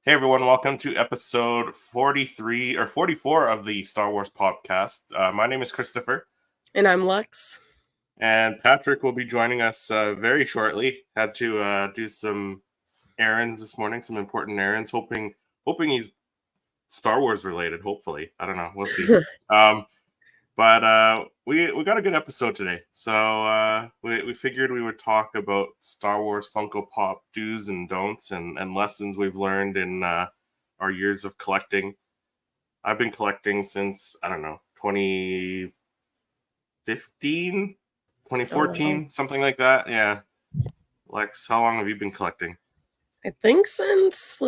Hey everyone, welcome to episode 43 or 44 of the Star Wars Popcast. My name is Christopher. And I'm Lex. And Patrick will be joining us very shortly. Had to do some errands this morning, some important errands, hoping he's Star Wars related, hopefully. I don't know, we'll see. But we got a good episode today. So we figured we would talk about Star Wars Funko Pop do's and don'ts and lessons we've learned in our years of collecting. I've been collecting since, I don't know, 2015, 2014, something like that. Yeah. Lex, how long have you been collecting? I think since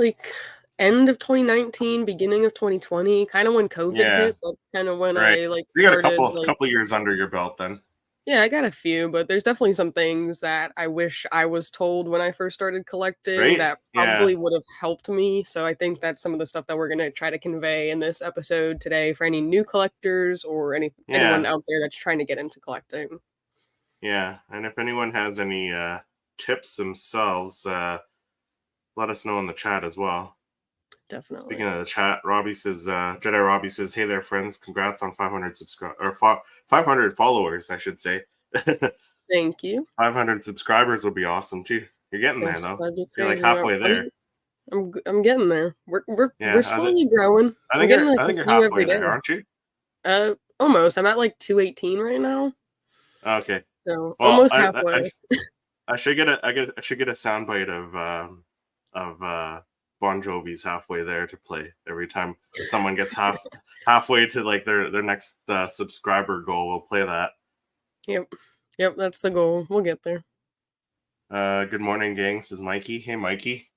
end of 2019, beginning of 2020, kind of when COVID hit. That's kind of when I So you got a couple years under your belt then. Yeah, I got a few, but there's definitely some things that I wish I was told when I first started collecting that probably would have helped me. So I think that's some of the stuff that we're going to try to convey in this episode today for any new collectors or anyone out there that's trying to get into collecting. Yeah, and if anyone has any tips themselves, let us know in the chat as well. Definitely. Speaking of the chat, Robbie says, Jedi Robbie says, "Hey there, friends! Congrats on 500 500 followers, I should say." Thank you. 500 subscribers would be awesome too. You're getting there though. You're like halfway there. I'm getting there. We're slowly growing. I think you're halfway there, aren't you? Almost. I'm at 218 right now. Okay. So almost halfway. I should get a soundbite of Bon Jovi's Halfway There to play every time someone gets halfway to their next subscriber goal. We'll play that. Yep, that's the goal. We'll get there. Good morning, gang, says Mikey. Hey, Mikey.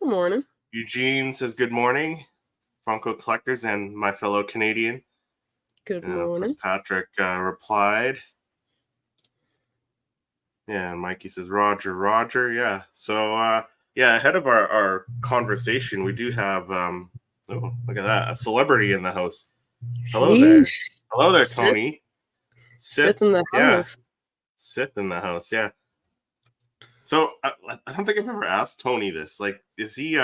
Good morning. Eugene says good morning, Funko collectors and my fellow Canadian. Good morning. Patrick replied. Yeah, and Mikey says Roger. Yeah. So ahead of our conversation, we do have look at that, a celebrity in the house. Hello there, Tony. Sith in the house. Sith in the house. Yeah. So I don't think I've ever asked Tony this. Is he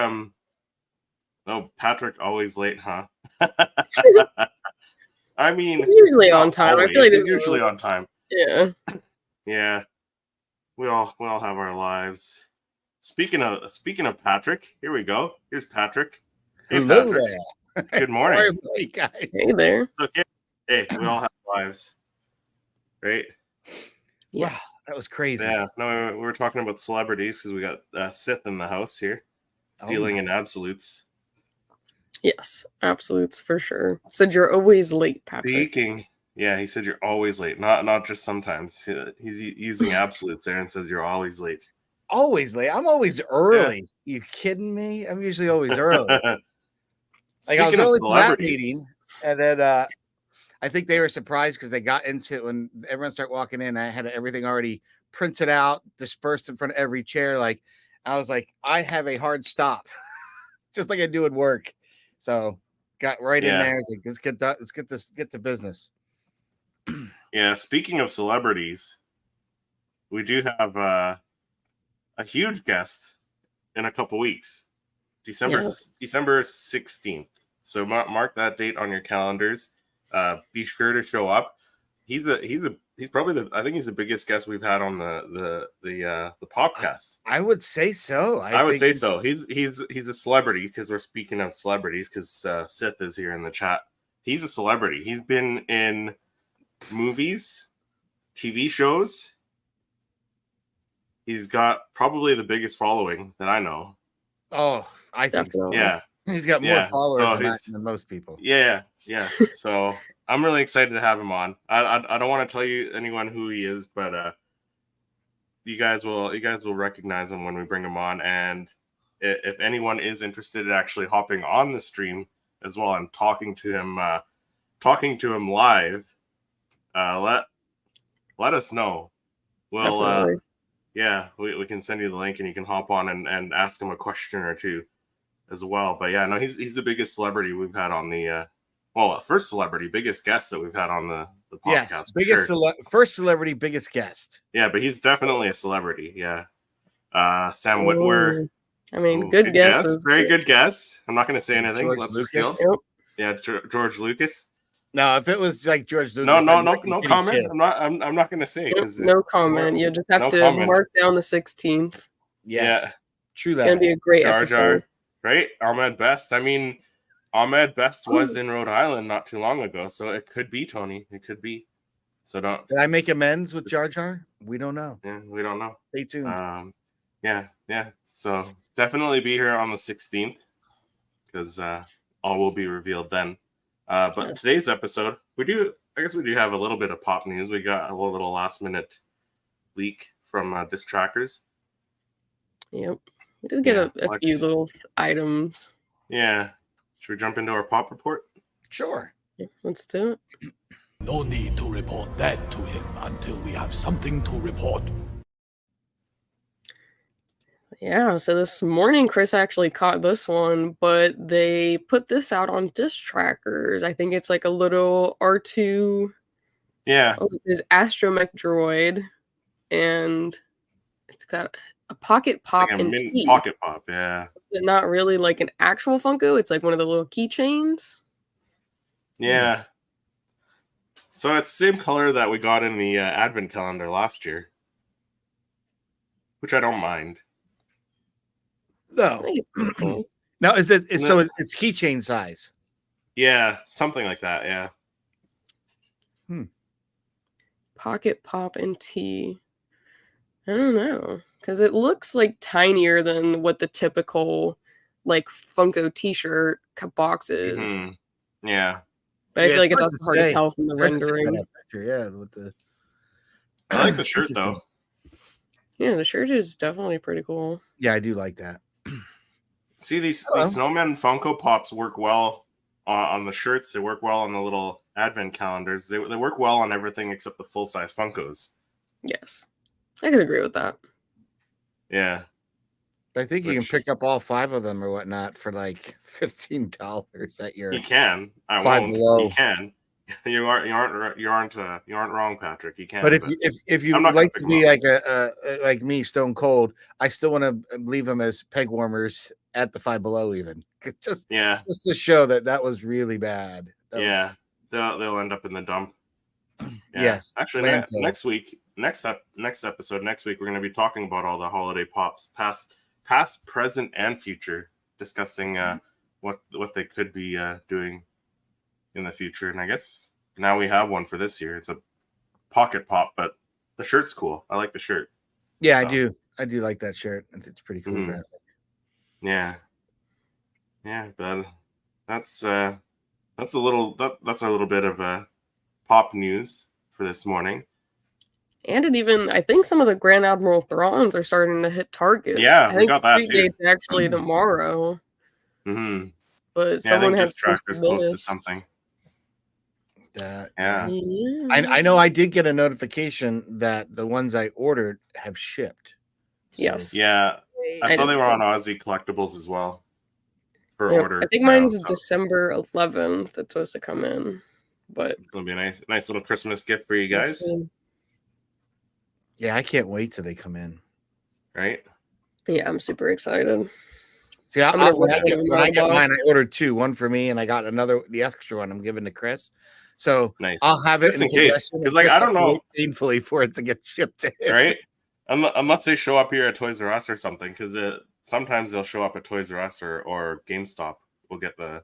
Patrick always late, huh? I mean, he's usually on time. I feel like he's usually on time. Yeah. Yeah. We all have our lives. Speaking of Patrick, here we go. Here's Patrick. Hey, hello Patrick. There. Good morning. Sorry about you guys. Hey there. It's okay. Hey, we all have lives, right? Yes. Wow, that was crazy. Yeah. No, we were talking about celebrities because we got Sith in the house here, dealing in absolutes. Yes, absolutes for sure. Said you're always late, Patrick. Yeah, he said you're always late, not just sometimes. He's using absolutes there and says you're always late. Always late. I'm always early. Yeah. You kidding me? I'm usually always early. I was early to that meeting, and then I think they were surprised because they got into it when everyone started walking in. I had everything already printed out, dispersed in front of every chair. I was like, I have a hard stop, just like I do at work. So got right in there. I was like, let's get to business. Yeah, speaking of celebrities, we do have a huge guest in a couple weeks, December 16th. So mark that date on your calendars. Be sure to show up. He's probably I think he's the biggest guest we've had on the podcast. I would say so. I would say so. He's a celebrity because we're speaking of celebrities because Sith is here in the chat. He's a celebrity. He's been in movies, TV shows. He's got probably the biggest following that I know. Oh, I think so. Yeah. He's got more followers than most people. Yeah. So I'm really excited to have him on. I don't want to tell you anyone who he is, but you guys will recognize him when we bring him on. And if anyone is interested in actually hopping on the stream as well and talking to him live, let us know. We'll we can send you the link and you can hop on and ask him a question or two as well. But yeah, no, he's the biggest celebrity we've had on the first celebrity, biggest guest that we've had on the podcast. Yes, first celebrity, biggest guest. Yeah, but he's definitely a celebrity. Yeah. Sam Witwer, I mean, good guesses. Very good guess. I'm not going to say anything. George Let's Lucas? just Yep. Yeah, George Lucas. No, if it was like George Lucas, No comment. Kid. I'm not going to say because no comment. You just have to mark down the 16th. Yes. Yeah, true that. It's gonna be a great Jar episode. Jar, right? Ahmed Best. I mean, Ahmed Best was in Rhode Island not too long ago, so it could be Tony. It could be. So don't. Did I make amends with Jar Jar? We don't know. Yeah, we don't know. Stay tuned. Yeah. So definitely be here on the 16th because all will be revealed then. But today's episode, I guess we do have a little bit of pop news. We got a little last minute leak from Disc Trackers. Yep. We did get a few little items. Yeah. Should we jump into our pop report? Sure. Yeah, let's do it. No need to report that to him until we have something to report. Yeah, so this morning Chris actually caught this one, but they put this out on Disc Trackers. I think it's like a little R2. Yeah. Oh, it says Astromech droid, and it's got a Pocket Pop like a and T. Pocket Pop, yeah. It's not really like an actual Funko. It's like one of the little keychains. Yeah. So it's the same color that we got in the Advent calendar last year, which I don't mind. No. I think it's pretty cool. Now is it? So it's keychain size. Yeah, something like that. Yeah. Pocket Pop and T. I don't know, because it looks like tinier than what the typical like Funko T-shirt box is. Mm-hmm. Yeah. But I feel like it's also hard to tell from the rendering. Yeah, with the. I like the shirt though. Yeah, the shirt is definitely pretty cool. Yeah, I do like that. See, these snowman Funko Pops work well on the shirts. They work well on the little Advent calendars. They work well on everything except the full-size Funkos. Yes. I could agree with that. Yeah. I think you can pick up all 5 of them or whatnot for like $15 at your. You can. I Five won't. Below. You can. You aren't wrong, Patrick. You can. But if you like to be like like me, Stone Cold, I still want to leave them as peg warmers at the Five Below, even just to show that was really bad. They'll end up in the dump. Yeah. Yes. Actually, next episode, we're going to be talking about all the holiday pops, past, present, and future, discussing what they could be doing in the future. And I guess now we have one for this year. It's a Pocket Pop, but the shirt's cool. I like the shirt. Yeah, so. I do like that shirt. It's pretty cool. Mm-hmm. Yeah, but that's a little bit of pop news for this morning. And I think some of the Grand Admiral Thrawns are starting to hit Target. Yeah, I think got that too. It's actually tomorrow. Mm-hmm. But someone has posted something. I know I did get a notification that the ones I ordered have shipped. So. Yes. Yeah. I saw they were on Aussie Collectibles as well for order. I think mine's December 11th. That's supposed to come in. But it's gonna be a nice little Christmas gift for you guys. Yeah, I can't wait till they come in. Right? Yeah, I'm super excited. See, when I get mine, I ordered 2, one for me, and I got the extra one I'm giving to Chris. So nice. I'll have it just in case, because like I don't know, painfully for it to get shipped to him. Right? Unless they show up here at Toys R Us or something, because sometimes they'll show up at Toys R Us or GameStop. We'll get the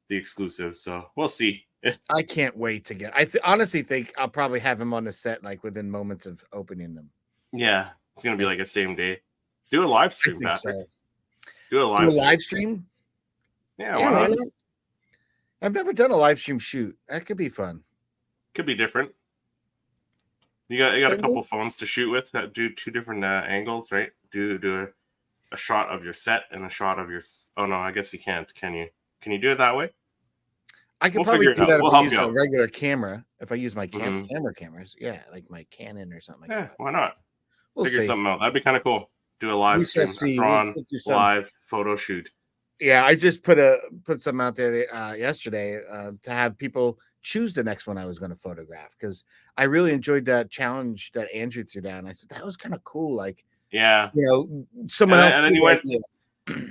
exclusives, so we'll see. I can't wait to get. I honestly think I'll probably have him on the set like within moments of opening them. Yeah, it's gonna be like a same day. Do a live stream, Patrick. So. Do a live stream. Yeah, why not? I've never done a live stream shoot. That could be fun. Could be different. You got a couple phones to shoot with. Do 2 different angles, right? Do a shot of your set and a shot of your. Oh no, I guess you can't. Can you? Can you do it that way? I could probably do that if I use a regular camera. If I use my camera cameras, like my Canon or something. Yeah, why not? Figure something out. That'd be kind of cool. Do a live stream, live photo shoot. Yeah, I just put some out there yesterday to have people choose the next one I was going to photograph because I really enjoyed that challenge that Andrew threw down. I said that was kind of cool. Like, Yeah. Someone else. And then you went.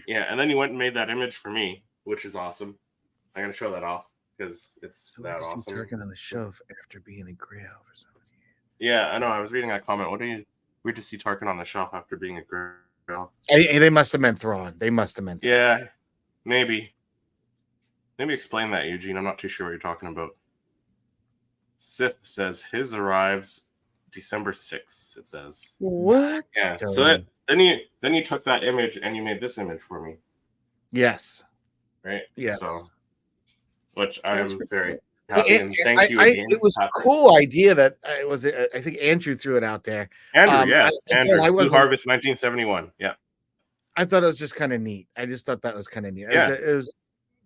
Yeah, and then you went and made that image for me, which is awesome. I'm gonna show that off because it's that awesome. Turkey on the shelf after being a grill for some reason. Yeah, I know. I was reading that comment. Weird to see Tarkin on the shelf after being a grill. They must have meant Thrawn. Yeah, maybe. Maybe explain that, Eugene. I'm not too sure what you're talking about. Sith says his arrives December 6th. It says. What? Yeah. So then you took that image and you made this image for me. Yes. Right. Yes. So, which I am very happy and thank you again. It was Patrick. A cool idea that it was. I think Andrew threw it out there. Andrew, Blue Harvest 1971. Yeah. I thought it was just kind of neat. I just thought that was kind of neat. It was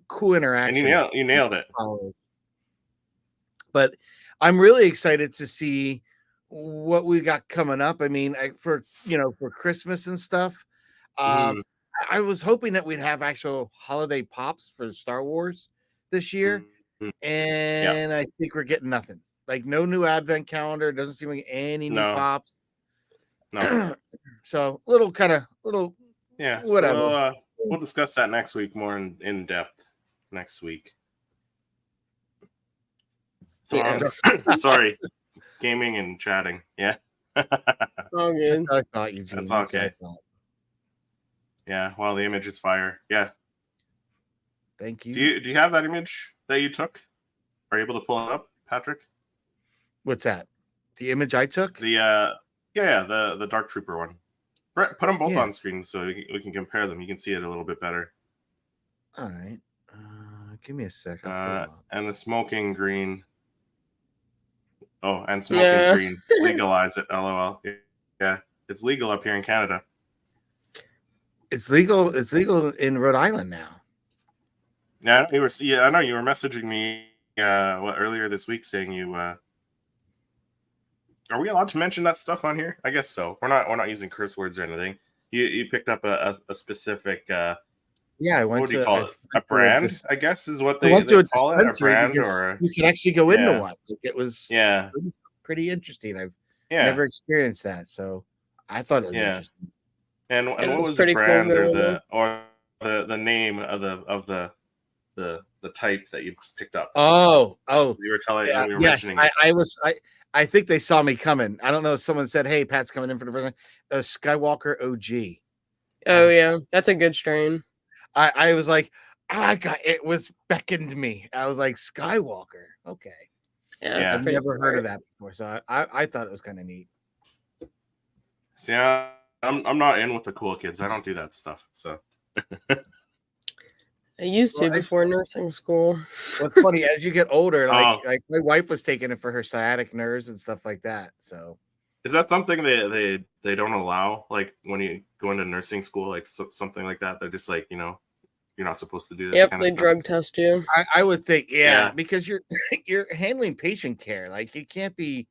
cool interaction. And you nailed it. But I'm really excited to see what we got coming up. I mean, for Christmas and stuff. I was hoping that we'd have actual holiday pops for Star Wars this year, and I think we're getting nothing. Like no new advent calendar. Doesn't seem like any new pops. No. So little. Yeah, whatever. We'll discuss that next week more in depth next week. Sorry, gaming and chatting. Yeah. All good. I thought you. That's okay. Yeah. While the image is fire. Yeah. Thank you. Do you have that image that you took? Are you able to pull it up, Patrick? What's that? The image I took? The Dark Trooper one. Put them both on screen so we can compare them. You can see it a little bit better. All right. Give me a second. And the smoking green. Oh, and smoking green. Legalize it. LOL. Yeah, it's legal up here in Canada. It's legal. It's legal in Rhode Island now. Yeah, I know you were messaging me earlier this week saying you. Are we allowed to mention that stuff on here? I guess so. We're not using curse words or anything. You picked up a specific. I went what do you to call it? A brand, I guess, is what they call it. A brand, or you can actually go into one. It was pretty interesting. I've never experienced that, so I thought it was interesting. And what was the brand or the name of the type that you picked up? Oh, you were telling. Yeah, you were mentioning it. I think they saw me coming. I don't know if someone said, "Hey, Pat's coming in for the first time." A Skywalker OG. Oh yeah, that's a good strain. I was like, it was beckoned me. I was like, Skywalker. Okay. Yeah. I've never heard of that before, so I thought it was kind of neat. See, I'm not in with the cool kids. I don't do that stuff. So. I used to before nursing school. What's funny, as you get older, like my wife was taking it for her sciatic nerves and stuff like that. So, is that something they don't allow? Like when you go into nursing school, like something like that, they're just like, you're not supposed to do this. Yep, kind they of stuff. drug test you. I would think, because you're handling patient care. Like you can't be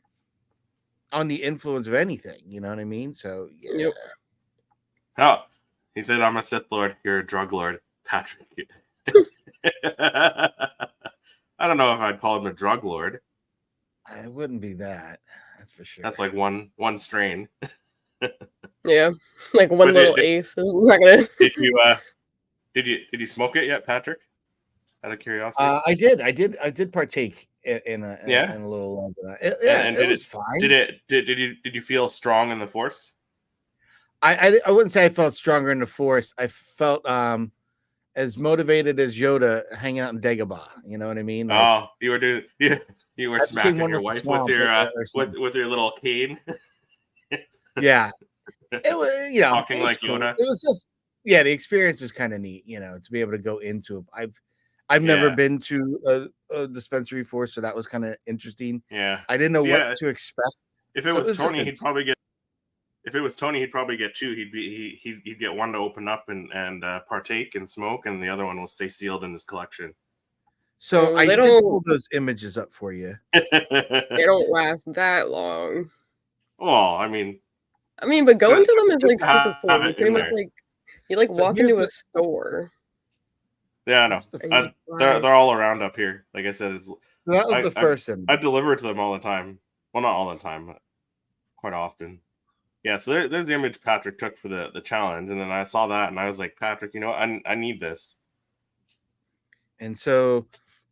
on the influence of anything. You know what I mean? So yeah. Yep. Oh, he said, "I'm a Sith Lord. You're a drug lord, Patrick." I don't know if I'd call him a drug lord. I wouldn't be that. That's for sure. That's like one strain. Yeah, like one little eighth is not gonna. Did you smoke it yet, Patrick? Out of curiosity. I did partake in a little of that. It was fine. Did you feel strong in the Force? I wouldn't say I felt stronger in the Force. I felt as motivated as Yoda hanging out in Dagobah. You know what I mean? Like, you were smacking your wife with your little cane. Yeah, it was talking like cool. Yoda. It was just the experience is kind of neat. To be able to go into it. I've never been to a dispensary Force, so that was kind of interesting. Yeah, I didn't know what to expect. If it was Tony, he'd probably get. If it was Tony, he'd probably get two. He'd get one to open up and partake and smoke, and the other one will stay sealed in his collection. So I did pull those images up for you. They don't last that long. Well, I mean, but going to them is like super cool. You pretty much you walk into a store. Yeah, I know. They're all around up here. Like I said, that was the first. I deliver to them all the time. Well, not all the time, but quite often. Yeah, so there's the image Patrick took for the challenge, and then I saw that, and I was like, Patrick, you know, I need this. And so,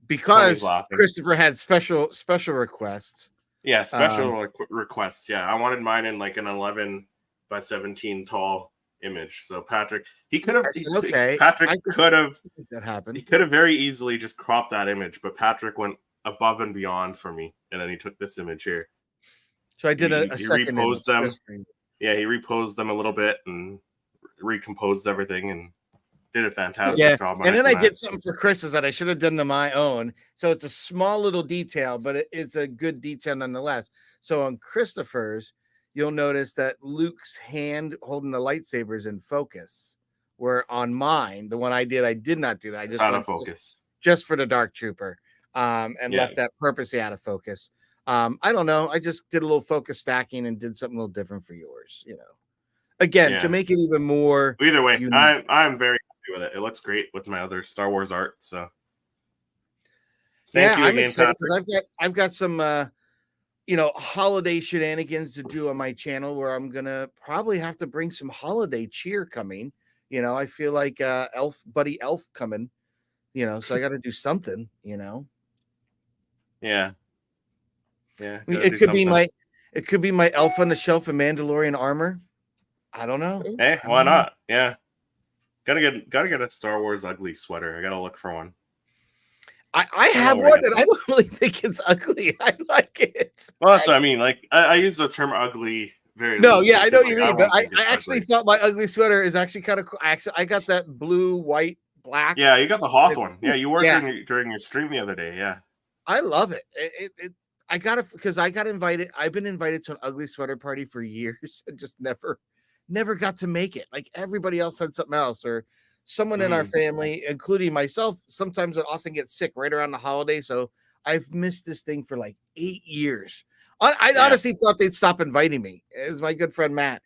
because Christopher had special requests. Yeah, special requests. Yeah, I wanted mine in like an 11 by 17 tall image. So Patrick, he could have. Okay, Patrick could have. That happened. He could have very easily just cropped that image, but Patrick went above and beyond for me, and then he took this image here. So I did a second reposed them. Yeah, he reposed them a little bit and recomposed everything and did a fantastic job on it. And then I did something for Chris's that I should have done to my own. So it's a small little detail, but it's a good detail nonetheless. So on Christopher's, you'll notice that Luke's hand holding the lightsaber is in focus. Where on mine, the one I did not do that. I just out of focus. Just for the Dark Trooper. And left that purposely out of focus. I don't know. I just did a little focus stacking and did something a little different for yours, you know. Again, to make it even more. Either way, I'm very happy with it. It looks great with my other Star Wars art. So thank you again, excited because I've got some holiday shenanigans to do on my channel where I'm gonna probably have to bring some holiday cheer coming. You know, I feel like Buddy Elf coming, you know, so I gotta do something, you know. Yeah. I mean, it could be my elf on the shelf in Mandalorian armor. I don't know. Hey, why not? Yeah. Gotta get a Star Wars ugly sweater. I gotta look for one. I have one that I don't really think it's ugly. I like it. Well, that's what I mean. Like I use the term ugly very loosely. Yeah, I know what you mean, but I actually thought my ugly sweater is actually kind of cool. Actually, I got that blue, white, black. Yeah, you got the Hoth one. Yeah, you wore it during your stream the other day. Yeah. I love it. I got it because I got invited. I've been invited to an ugly sweater party for years and just never got to make it. Like everybody else had something else, or someone in our family, including myself, sometimes I often get sick right around the holiday. So I've missed this thing for like 8 years. I honestly thought they'd stop inviting me. It was my good friend Matt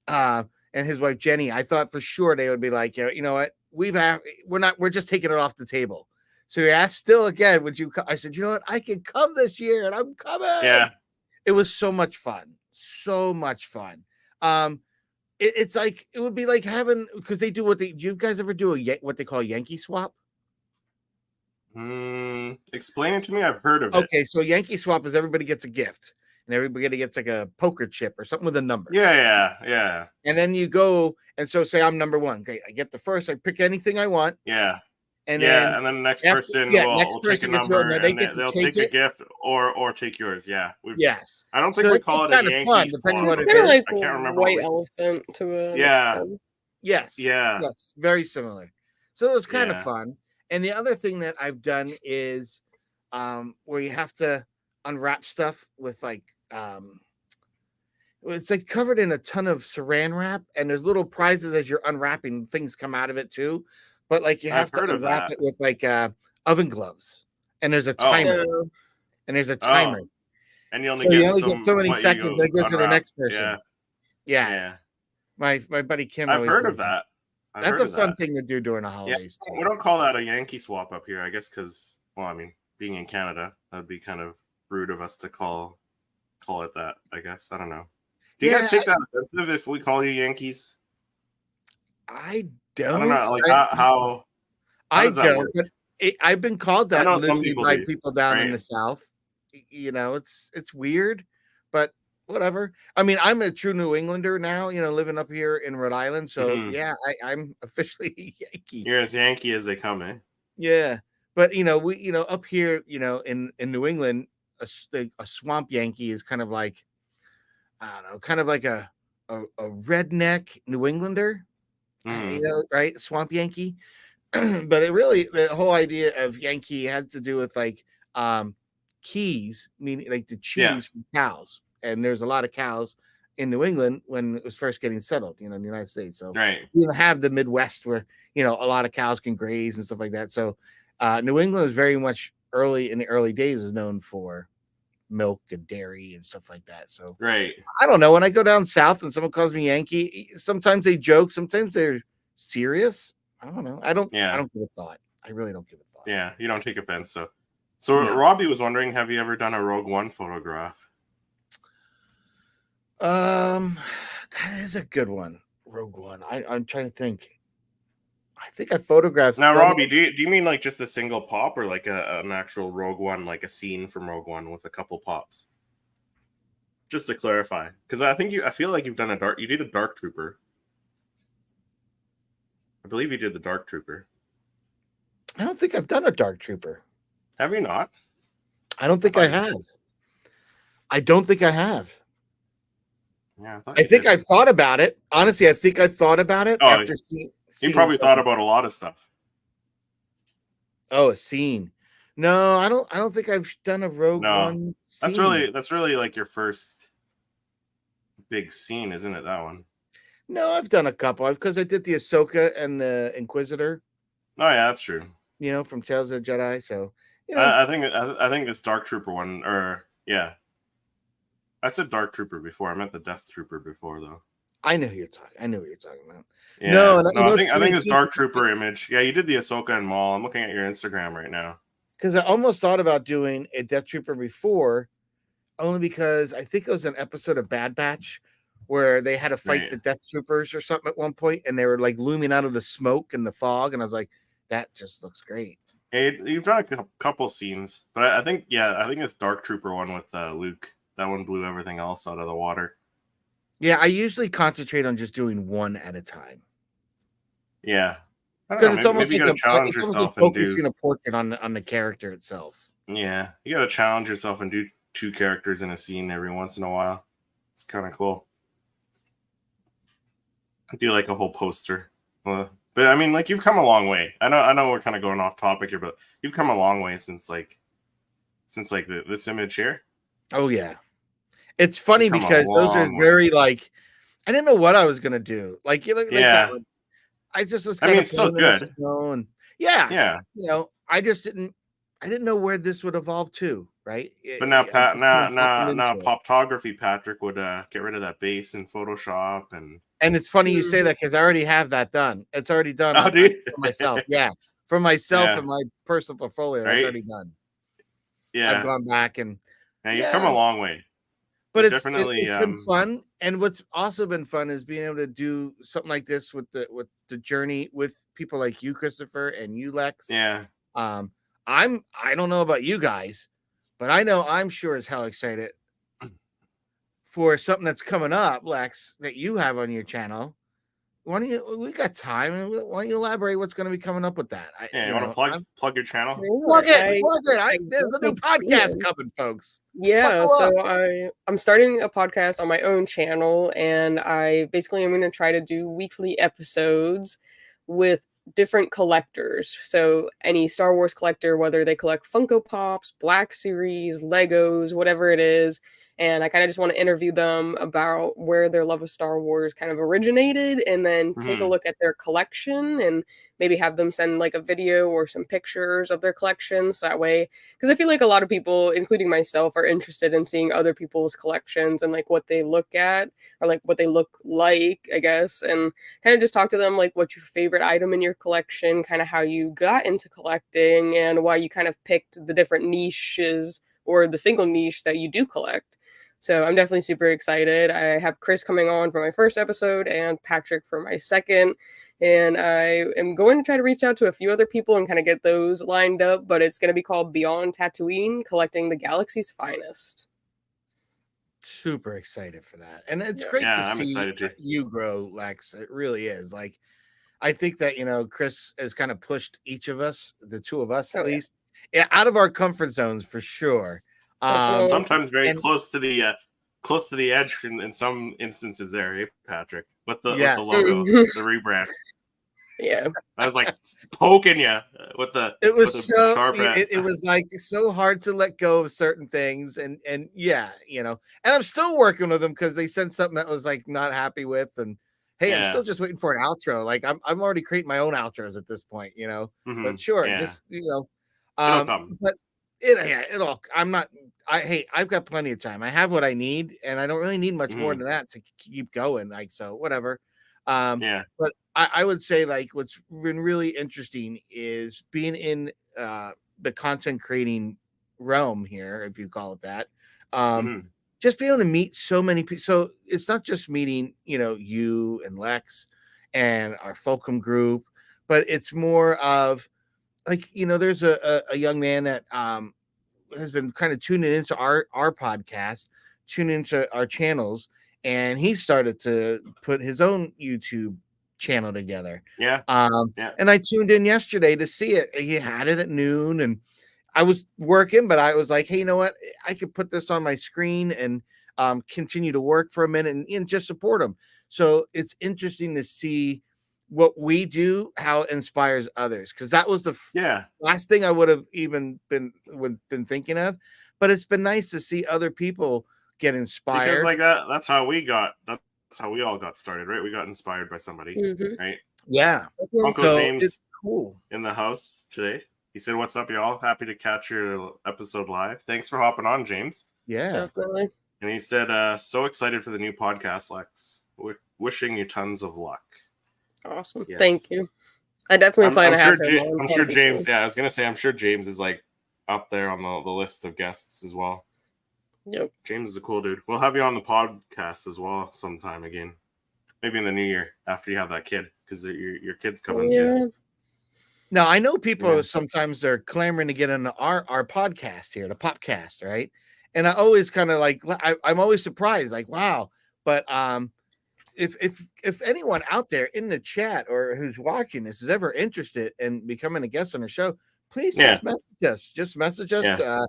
and his wife Jenny. I thought for sure they would be like, you know what, we're just taking it off the table. So he asked still again, would you come? I said, you know what, I can come this year and I'm coming. Yeah. It was so much fun. So much fun. It's like, it would be like having, because they do do you guys ever do what they call Yankee swap? Explain it to me. I've heard of it. Okay, so Yankee swap is everybody gets a gift and everybody gets like a poker chip or something with a number. Yeah. And then you go, and so say I'm number one. Great. I get the first, I pick anything I want. Yeah. And then the next person will take a number and they'll take a gift or take yours. Yeah. Yes. I don't think we call it a Yankee fun, depending what it is. Like I can't remember. White elephant to a Yes. Yeah. Yes. Very similar. So it was kind of fun. And the other thing that I've done is where you have to unwrap stuff with like it's like covered in a ton of saran wrap, and there's little prizes as you're unwrapping. Things come out of it too. But like you have to unwrap it with like oven gloves, and there's a timer, and there's a timer, and you only get so many seconds. That goes to the next person. Yeah. My buddy Kim. I've heard of that. That's a fun thing to do during the holidays. Yeah. We don't call that a Yankee swap up here, I guess, because being in Canada, that'd be kind of rude of us to call it that. I guess I don't know. Do you guys take that offensive if we call you Yankees? I don't know, like how I don't. But I've been called that by people down in the South. You know, it's weird, but whatever. I mean, I'm a true New Englander now. You know, living up here in Rhode Island. So I'm officially a Yankee. You're as Yankee as they come, eh? Yeah, but we up here, in New England, a swamp Yankee is kind of like, I don't know, kind of like a redneck New Englander. Right? Swamp Yankee. But the whole idea of Yankee had to do with like keys, meaning like the cheese from cows. And there's a lot of cows in New England when it was first getting settled, in the United States. So you don't have the Midwest where, a lot of cows can graze and stuff like that. So New England was very much in the early days is known for milk and dairy and stuff like that. So I don't know, when I go down south and someone calls me Yankee, sometimes they joke, sometimes they're serious. I don't know. I don't give a thought. I really don't give a thought. Yeah, you don't take offense. So Robbie was wondering, have you ever done a Rogue One photograph? That is a good one. Rogue One. I'm trying to think. I think I photographed. Now, Robbie, do you mean like just a single pop or like an actual Rogue One, like a scene from Rogue One with a couple pops? Just to clarify, because I feel like you did a Dark Trooper. I believe you did the Dark Trooper. I don't think I've done a Dark Trooper. Have you not? I don't think I have. I don't think I have. Yeah, I think I've thought about it. Honestly, I think I thought about it after seeing. You probably thought about a lot of stuff. Oh, a scene. No, I don't think I've done a Rogue One scene. That's really like your first big scene, isn't it? That one. No, I've done a couple because I did the Ahsoka and the Inquisitor. Oh yeah, that's true. From Tales of the Jedi. So I think this Dark Trooper one, or yeah, I said Dark Trooper before. I meant the Death Trooper before, though. I know who you're talking about. Yeah. No, I think it's Dark Trooper image. Yeah, you did the Ahsoka and Maul. I'm looking at your Instagram right now. Because I almost thought about doing a Death Trooper before, only because I think it was an episode of Bad Batch where they had to fight the Death Troopers or something at one point, and they were like looming out of the smoke and the fog, and I was like, that just looks great. Hey, you've done a couple scenes, but I think it's Dark Trooper one with Luke. That one blew everything else out of the water. Yeah, I usually concentrate on just doing one at a time. Yeah, because it's almost like focusing a portrait on the character itself. Yeah, you got to challenge yourself and do 2 characters in a scene every once in a while. It's kind of cool. I do like a whole poster, but I mean, like you've come a long way. I know we're kind of going off topic here, but you've come a long way since this image here. Oh yeah. It's funny because those are very like, I didn't know what I was gonna do. Like that one. I just was kind of it's still good. And I just didn't know where this would evolve to, right? But now Poptography Patrick would get rid of that base in Photoshop and it's funny you say that because I already have that done. It's already done for myself. Yeah, for myself and my personal portfolio. That's already done. Yeah, I've gone back and you've come a long way. But it's been fun, and what's also been fun is being able to do something like this with the journey with people like you, Christopher, and you, Lex. Yeah. I don't know about you guys, but I know I'm sure as hell excited for something that's coming up, Lex, that you have on your channel. We got time. Why don't you elaborate what's going to be coming up with that? You want to plug your channel? Plug it. There's a new podcast coming, folks. Yeah, so I'm starting a podcast on my own channel, and I basically am going to try to do weekly episodes with different collectors. So any Star Wars collector, whether they collect Funko Pops, Black Series, Legos, whatever it is. And I kind of just want to interview them about where their love of Star Wars kind of originated, and then take a look at their collection and maybe have them send like a video or some pictures of their collections. So that way, because I feel like a lot of people, including myself, are interested in seeing other people's collections and like what they look at or like what they look like, I guess, and kind of just talk to them like what's your favorite item in your collection, kind of how you got into collecting and why you kind of picked the different niches or the single niche that you do collect. So I'm definitely super excited. I have Chris coming on for my first episode and Patrick for my second. And I am going to try to reach out to a few other people and kind of get those lined up. But it's going to be called Beyond Tatooine, Collecting the Galaxy's Finest. Super excited for that. And it's great to see you grow, Lex. It really is. Like, I think that, Chris has kind of pushed each of us, the two of us at least, out of our comfort zones for sure. Sometimes very close to the edge in some instances there, Patrick, with the logo, the rebrand. Yeah, I was like poking you with the. It was it was like so hard to let go of certain things, and and I'm still working with them because they sent something that was like not happy with, and hey, I'm still just waiting for an outro. Like I'm already creating my own outros at this point, But sure, just but it'll. I've got plenty of time. I have what I need, and I don't really need much more than that to keep going. Like, so whatever. But I would say like what's been really interesting is being in the content creating realm here, if you call it that. just be able to meet so many people. So it's not just meeting, you and Lex and our Fulcrum group, but it's more of like, there's a young man that has been kind of tuning into our podcast, tuning into our channels, and he started to put his own YouTube channel together. Yeah. And I tuned in yesterday to see it. He had it at noon, and I was working, but I was like, hey, you know what? I could put this on my screen and continue to work for a minute and just support him. So it's interesting to see what we do, how it inspires others. Because that was the last thing I would have even been thinking of. But it's been nice to see other people get inspired. Because like that's how we all got started, right? We got inspired by somebody, right? Yeah. Uncle James it's cool in the house today. He said, "What's up, y'all? Happy to catch your episode live. Thanks for hopping on, James." Yeah, definitely. And he said, "So excited for the new podcast, Lex. Wishing you tons of luck." Awesome. Yes. Thank you. I definitely plan to have him. I'm sure James. Yeah, I was gonna say, I'm sure James is like up there on the list of guests as well. Yep. James is a cool dude. We'll have you on the podcast as well sometime again. Maybe in the new year after you have that kid, because your kid's coming soon. Now, I know people sometimes they're clamoring to get into our podcast here, the Popcast, right? And I always kind of like, I'm always surprised, like, wow. But if anyone out there in the chat or who's watching this is ever interested in becoming a guest on the show, please just message us. Just message us. Yeah.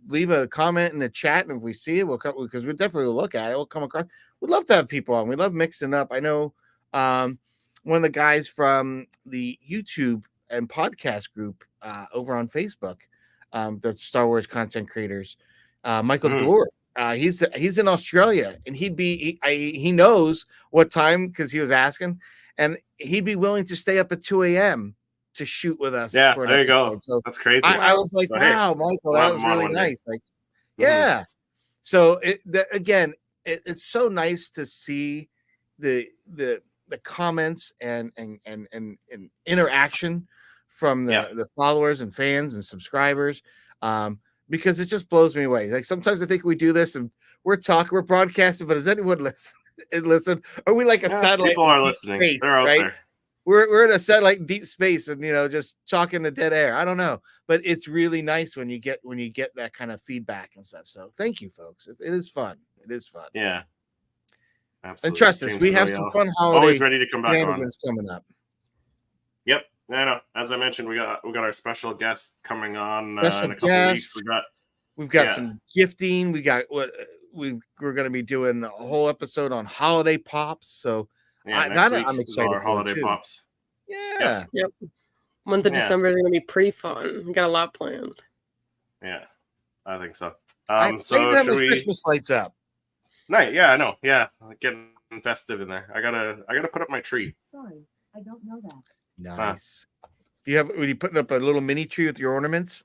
Leave a comment in the chat, and if we see it, we'll come, because we definitely will look at it. We'll come across. We'd love to have people on. We love mixing up. I know one of the guys from the YouTube and podcast group over on Facebook, the Star Wars content creators, Michael Dorr. He's in Australia, and he knows what time, because he was asking, and he'd be willing to stay up at 2 a.m. to shoot with us. Yeah, there you go. So that's crazy. I was like, wow, Michael, that was really nice. Like, yeah. So it's so nice to see the comments and interaction from the followers and fans and subscribers, because it just blows me away. Like, sometimes I think we do this and we're broadcasting, but does anyone listen? Are we like a satellite? People are listening. Space, they're out right? there. We're in a satellite in deep space, and just talking to dead air. I don't know, but it's really nice when you get that kind of feedback and stuff. So thank you, folks. It is fun. It is fun. Yeah, absolutely. And trust us, we have some fun holiday always ready to come back on coming up. Yep, I know. As I mentioned, we got our special guest coming on in a couple of weeks. We've got some gifting. We got we're going to be doing a whole episode on holiday pops. So. I'm excited for holiday pops. Yeah. Yep. Month of December is going to be pretty fun. We got a lot planned. Yeah, I think so. So should we Christmas lights up? Night. Yeah, I know. Yeah, getting festive in there. I gotta put up my tree. Sorry, I don't know that. Nice. Were you putting up a little mini tree with your ornaments?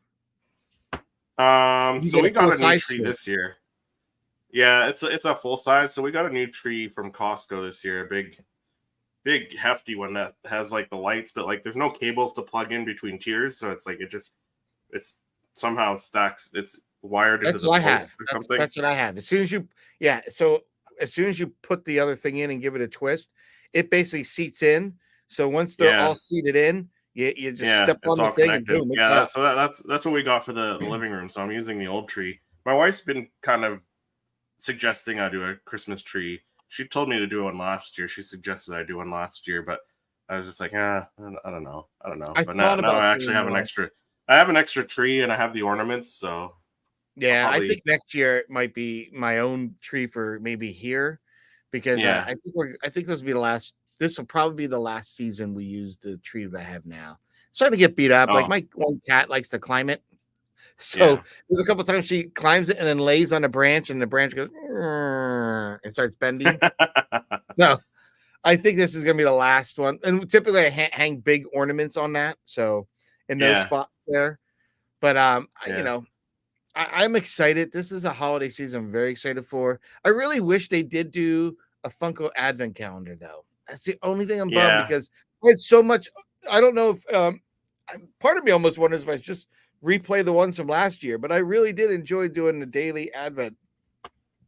So we got a new tree this year. Yeah, it's a full size. So we got a new tree from Costco this year, a big hefty one that has like the lights, but like there's no cables to plug in between tiers, so it's like it's somehow stacks. It's wired into the post or something. That's what I have. As soon as you put the other thing in and give it a twist, it basically seats in. So once they're all seated in, you just step on the thing and boom. So that's what we got for the living room. So I'm using the old tree. My wife's been kind of suggesting I do a Christmas tree. She told me to do one last year. She suggested I do one last year, but I was just like, I don't know. But now I actually have an extra. I have an extra tree and I have the ornaments. So yeah, I think next year it might be my own tree for maybe here, because I think this will be the last. This will probably be the last season we use the tree that I have now. It's starting to get beat up. Like my one cat likes to climb it. So there's a couple of times she climbs it and then lays on a branch, and the branch goes and starts bending. So I think this is going to be the last one. And typically I hang big ornaments on that, so in those spots there. But I'm excited. This is a holiday season I'm very excited for. I really wish they did do a Funko Advent calendar, though. That's the only thing I'm bummed, because it's so much. I don't know if part of me almost wonders if I just replay the ones from last year, but I really did enjoy doing the daily Advent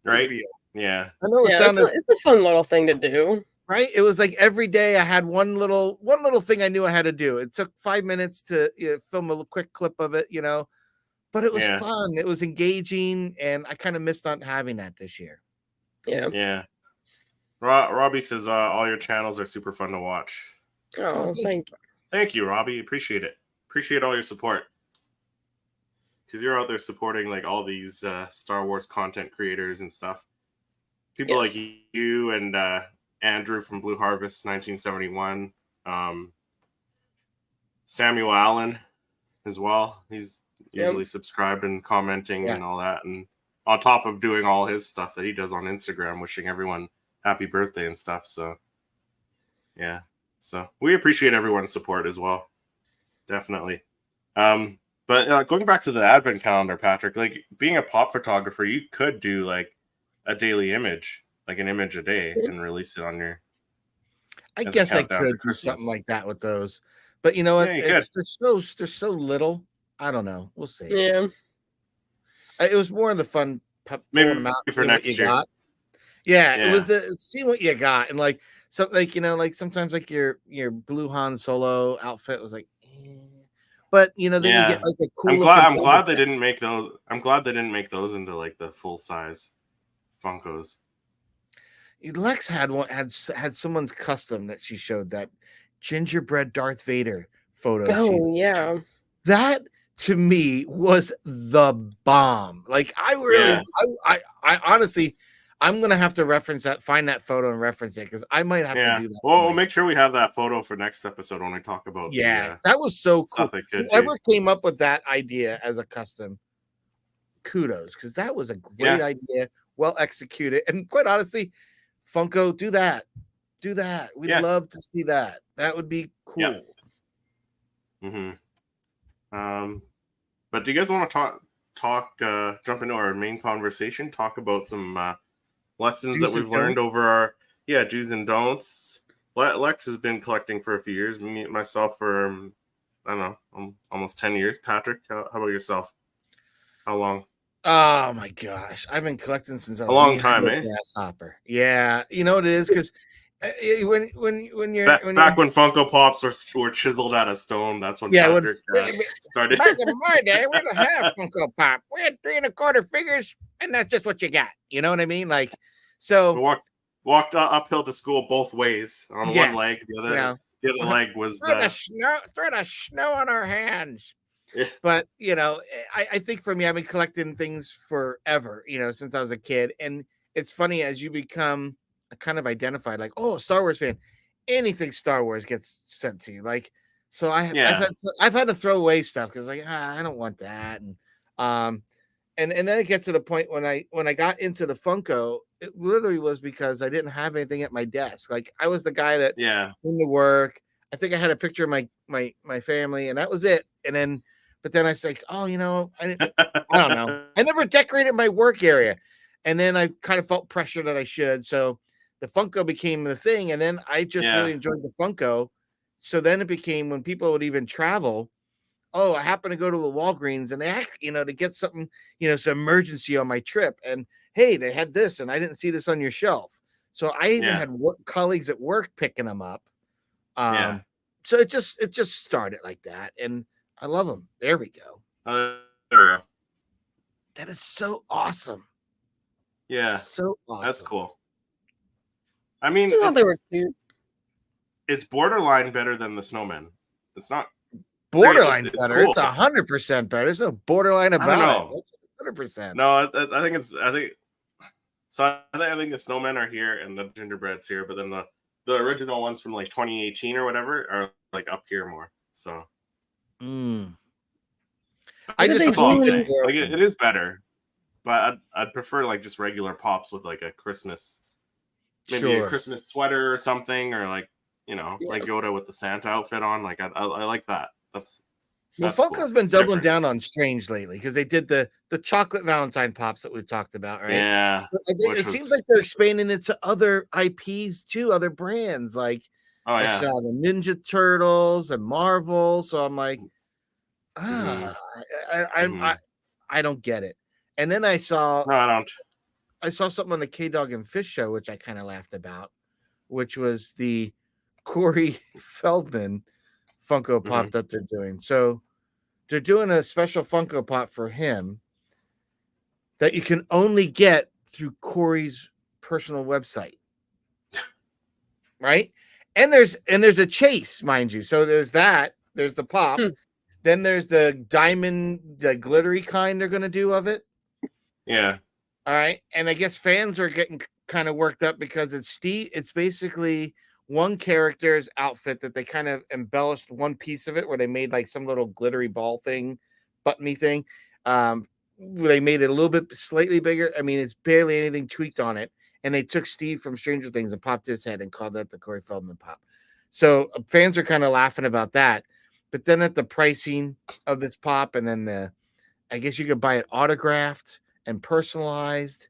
right? reveal. Yeah. I know it's a fun little thing to do. Right? It was like every day I had one little thing I knew I had to do. It took 5 minutes to film a quick clip of it, but it was fun. It was engaging, and I kind of missed not having that this year. Yeah. Robbie says all your channels are super fun to watch. Oh, thank you. Thank you, Robbie. Appreciate it. Appreciate all your support. Because you're out there supporting like all these Star Wars content creators and stuff. People like you and Andrew from Blue Harvest 1971. Samuel Allen as well. He's usually subscribed and commenting and all that. And on top of doing all his stuff that he does on Instagram, wishing everyone happy birthday and stuff. So, yeah. So we appreciate everyone's support as well. Definitely. But going back to the advent calendar, Patrick, like being a pop photographer, you could do like a daily image, like an image a day, and release it on your. I guess I could do something like that with those, but you know what? They're so little. I don't know. We'll see. Yeah, it was more of the fun. Maybe for next year. Got. Yeah, it was the see what you got, and like something like like sometimes like your Blue Han Solo outfit was like. But then you get like a cool. I'm glad they didn't make those. I'm glad they didn't make those into like the full size Funkos. Lex had someone's custom that she showed, that gingerbread Darth Vader photo. Oh yeah, that to me was the bomb. Like I really, I honestly. I'm gonna have to find that photo and reference it, because I might have to do that. Well, we'll make sure we have that photo for next episode when we talk about. That was so cool. Whoever came up with that idea as a custom, kudos, because that was a great idea, well executed, and quite honestly, Funko, do that. We'd love to see that. That would be cool. But do you guys want to jump into our main conversation? Talk about some. Lessons that we've learned over our do's and don'ts. Lex has been collecting for a few years. Myself for I don't know, almost 10 years. Patrick, how about yourself? How long? Oh my gosh, I've been collecting since I was a long time, grasshopper. Yeah, you know what it is, because when you're back when Funko Pops were chiseled out of stone, that's when Patrick started. Back in my day, we didn't have Funko Pop. We had 3 1/4 figures, and that's just what you got. You know what I mean? Like, so we walked uphill to school both ways on one leg. The other leg was through the snow on our hands. Yeah. But I think for me, I've been collecting things forever. Since I was a kid, and it's funny as you become kind of identified, like, oh, Star Wars fan, anything Star Wars gets sent to you. Like, so I've had to throw away stuff because like I don't want that, and then it gets to the point when I got into the Funko, it literally was because I didn't have anything at my desk. Like I was the guy that came to work. I think I had a picture of my family, and that was it. But then I was like, oh, I don't know. I never decorated my work area, and then I kind of felt pressure that I should. So the Funko became the thing, and then I just really enjoyed the Funko. So then it became when people would even travel. Oh, I happen to go to the Walgreens, and they act, to get something, some emergency on my trip. And hey, they had this, and I didn't see this on your shelf. So I even had colleagues at work picking them up. So it just started like that, and I love them. There we go. There we go. That is so awesome. Yeah, so awesome. That's cool. I mean, they were cute. It's borderline better than the snowman. It's not borderline better. Cool. It's 100% better. There's no borderline about it. It's 100%. No, I think the snowmen are here and the gingerbreads here, but then the original ones from like 2018 or whatever are like up here more. So I just like it is better, but I'd prefer like just regular pops with like a Christmas, maybe a Christmas sweater or something, or like like Yoda with the Santa outfit on. Like I like that. That's Funko's been doubling down on Strange lately because they did the chocolate Valentine pops that we've talked about, right? Yeah. It seems like they're expanding it to other IPs too, other brands. Like I saw the Ninja Turtles and Marvel. So I'm like, I don't get it. And then I saw No, I don't. I saw something on the K Dog and Fish show, which I kind of laughed about, which was the Corey Feldman Funko Pop that they're doing. So they're doing a special Funko Pop for him that you can only get through Corey's personal website. Right? And there's a chase, mind you. So there's the pop. Then there's the diamond, the glittery kind they're gonna do of it. Yeah. All right. And I guess fans are getting kind of worked up because it's basically one character's outfit that they kind of embellished one piece of it where they made like some little glittery ball thing, buttony thing. They made it a little bit slightly bigger. I mean, it's barely anything tweaked on it. And they took Steve from Stranger Things and popped his head and called that the Corey Feldman Pop. So fans are kind of laughing about that. But then at the pricing of this pop, and then I guess you could buy it autographed and personalized.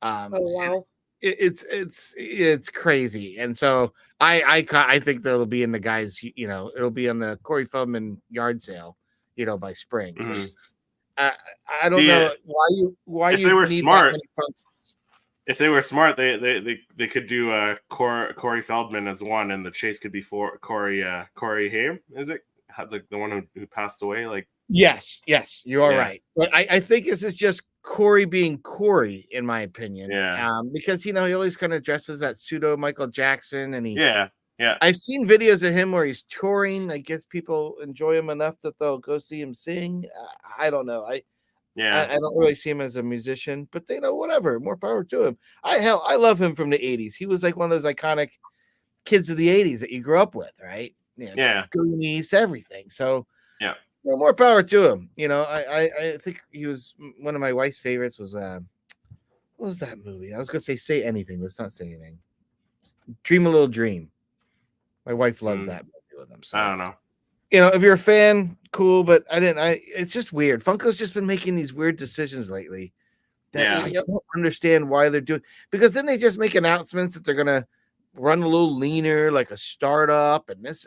Oh wow. It's crazy. And so I think that'll be in the guys, it'll be on the Corey Feldman yard sale, by spring. I don't know why if you they were need smart. that many. If they were smart, they could do Corey Feldman as one, and the chase could be for Corey Haim. Is it the one who passed away? Like yes, you are right. But I think this is just Corey being Corey, in my opinion. Yeah. Because he always kind of dresses that pseudo Michael Jackson, and yeah. I've seen videos of him where he's touring. I guess people enjoy him enough that they'll go see him sing. I don't know. I don't really see him as a musician, but whatever. More power to him. I love him from the 80s. He was like one of those iconic kids of the 80s that you grew up with, right? Goonies, everything. So more power to him. I think he was one of my wife's favorites. Was what was that movie? I was gonna say Anything. Let's not say anything. Dream a Little Dream. My wife loves that movie with him. So I don't know. If you're a fan, cool, but it's just weird. Funko's just been making these weird decisions lately that I don't understand why they're doing, because then they just make announcements that they're gonna run a little leaner, like a startup, and this.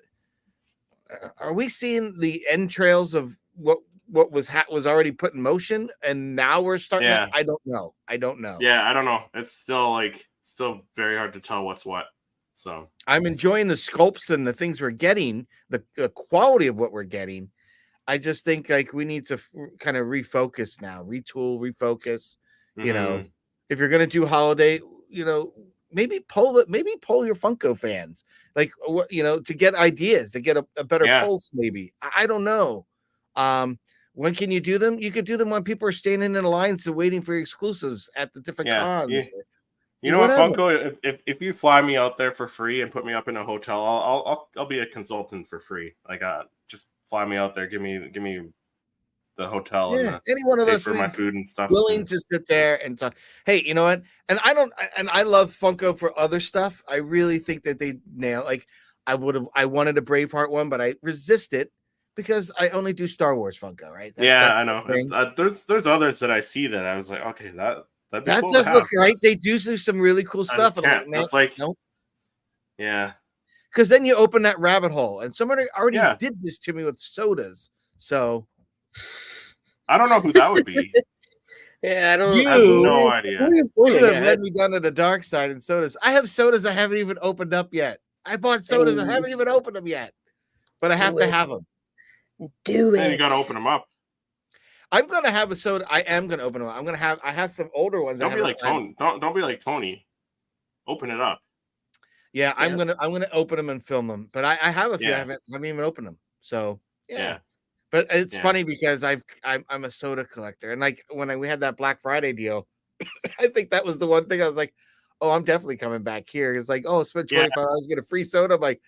Are we seeing the entrails of what was already put in motion, and now we're starting? I don't know. Yeah, I don't know. It's still very hard to tell what's what. So I'm enjoying the sculpts and the things we're getting, the quality of what we're getting. I just think like we need to kind of refocus now, retool, refocus. If you're gonna do holiday, maybe poll your Funko fans, like to get ideas, to get a better pulse. Maybe I don't know. When can you do them? You could do them when people are standing in lines and waiting for your exclusives at the different cons. Yeah. You know what, Funko? If you fly me out there for free and put me up in a hotel, I'll be a consultant for free. Like, just fly me out there, give me the hotel. Yeah, any one of us for my food and stuff. Willing to sit there and talk. Hey, you know what? And I love Funko for other stuff. I really think that they nail. Like, I wanted a Braveheart one, but I resist it because I only do Star Wars Funko. Right? That's I know. There's others that I see that I was like, okay, that cool does look right. They do some really cool stuff. That's like, nope. Yeah. Because then you open that rabbit hole, and somebody already did this to me with sodas. So I don't know who that would be. I have no idea. You have led me down to the dark side in sodas. I have sodas I haven't even opened up yet. I bought sodas I haven't even opened them yet, but I have to have them. Do it. And you got to open them up. I'm gonna have a soda. I am gonna open them up. I have some older ones. Don't be like Tony. Don't be like Tony. Open it up. Yeah, I'm gonna open them and film them. But I have a few. I haven't even opened them. So yeah. But it's funny because I'm a soda collector, and like when we had that Black Friday deal, I think that was the one thing I was like, oh, I'm definitely coming back here. It's like, oh, spend $25, get a free soda. I'm like,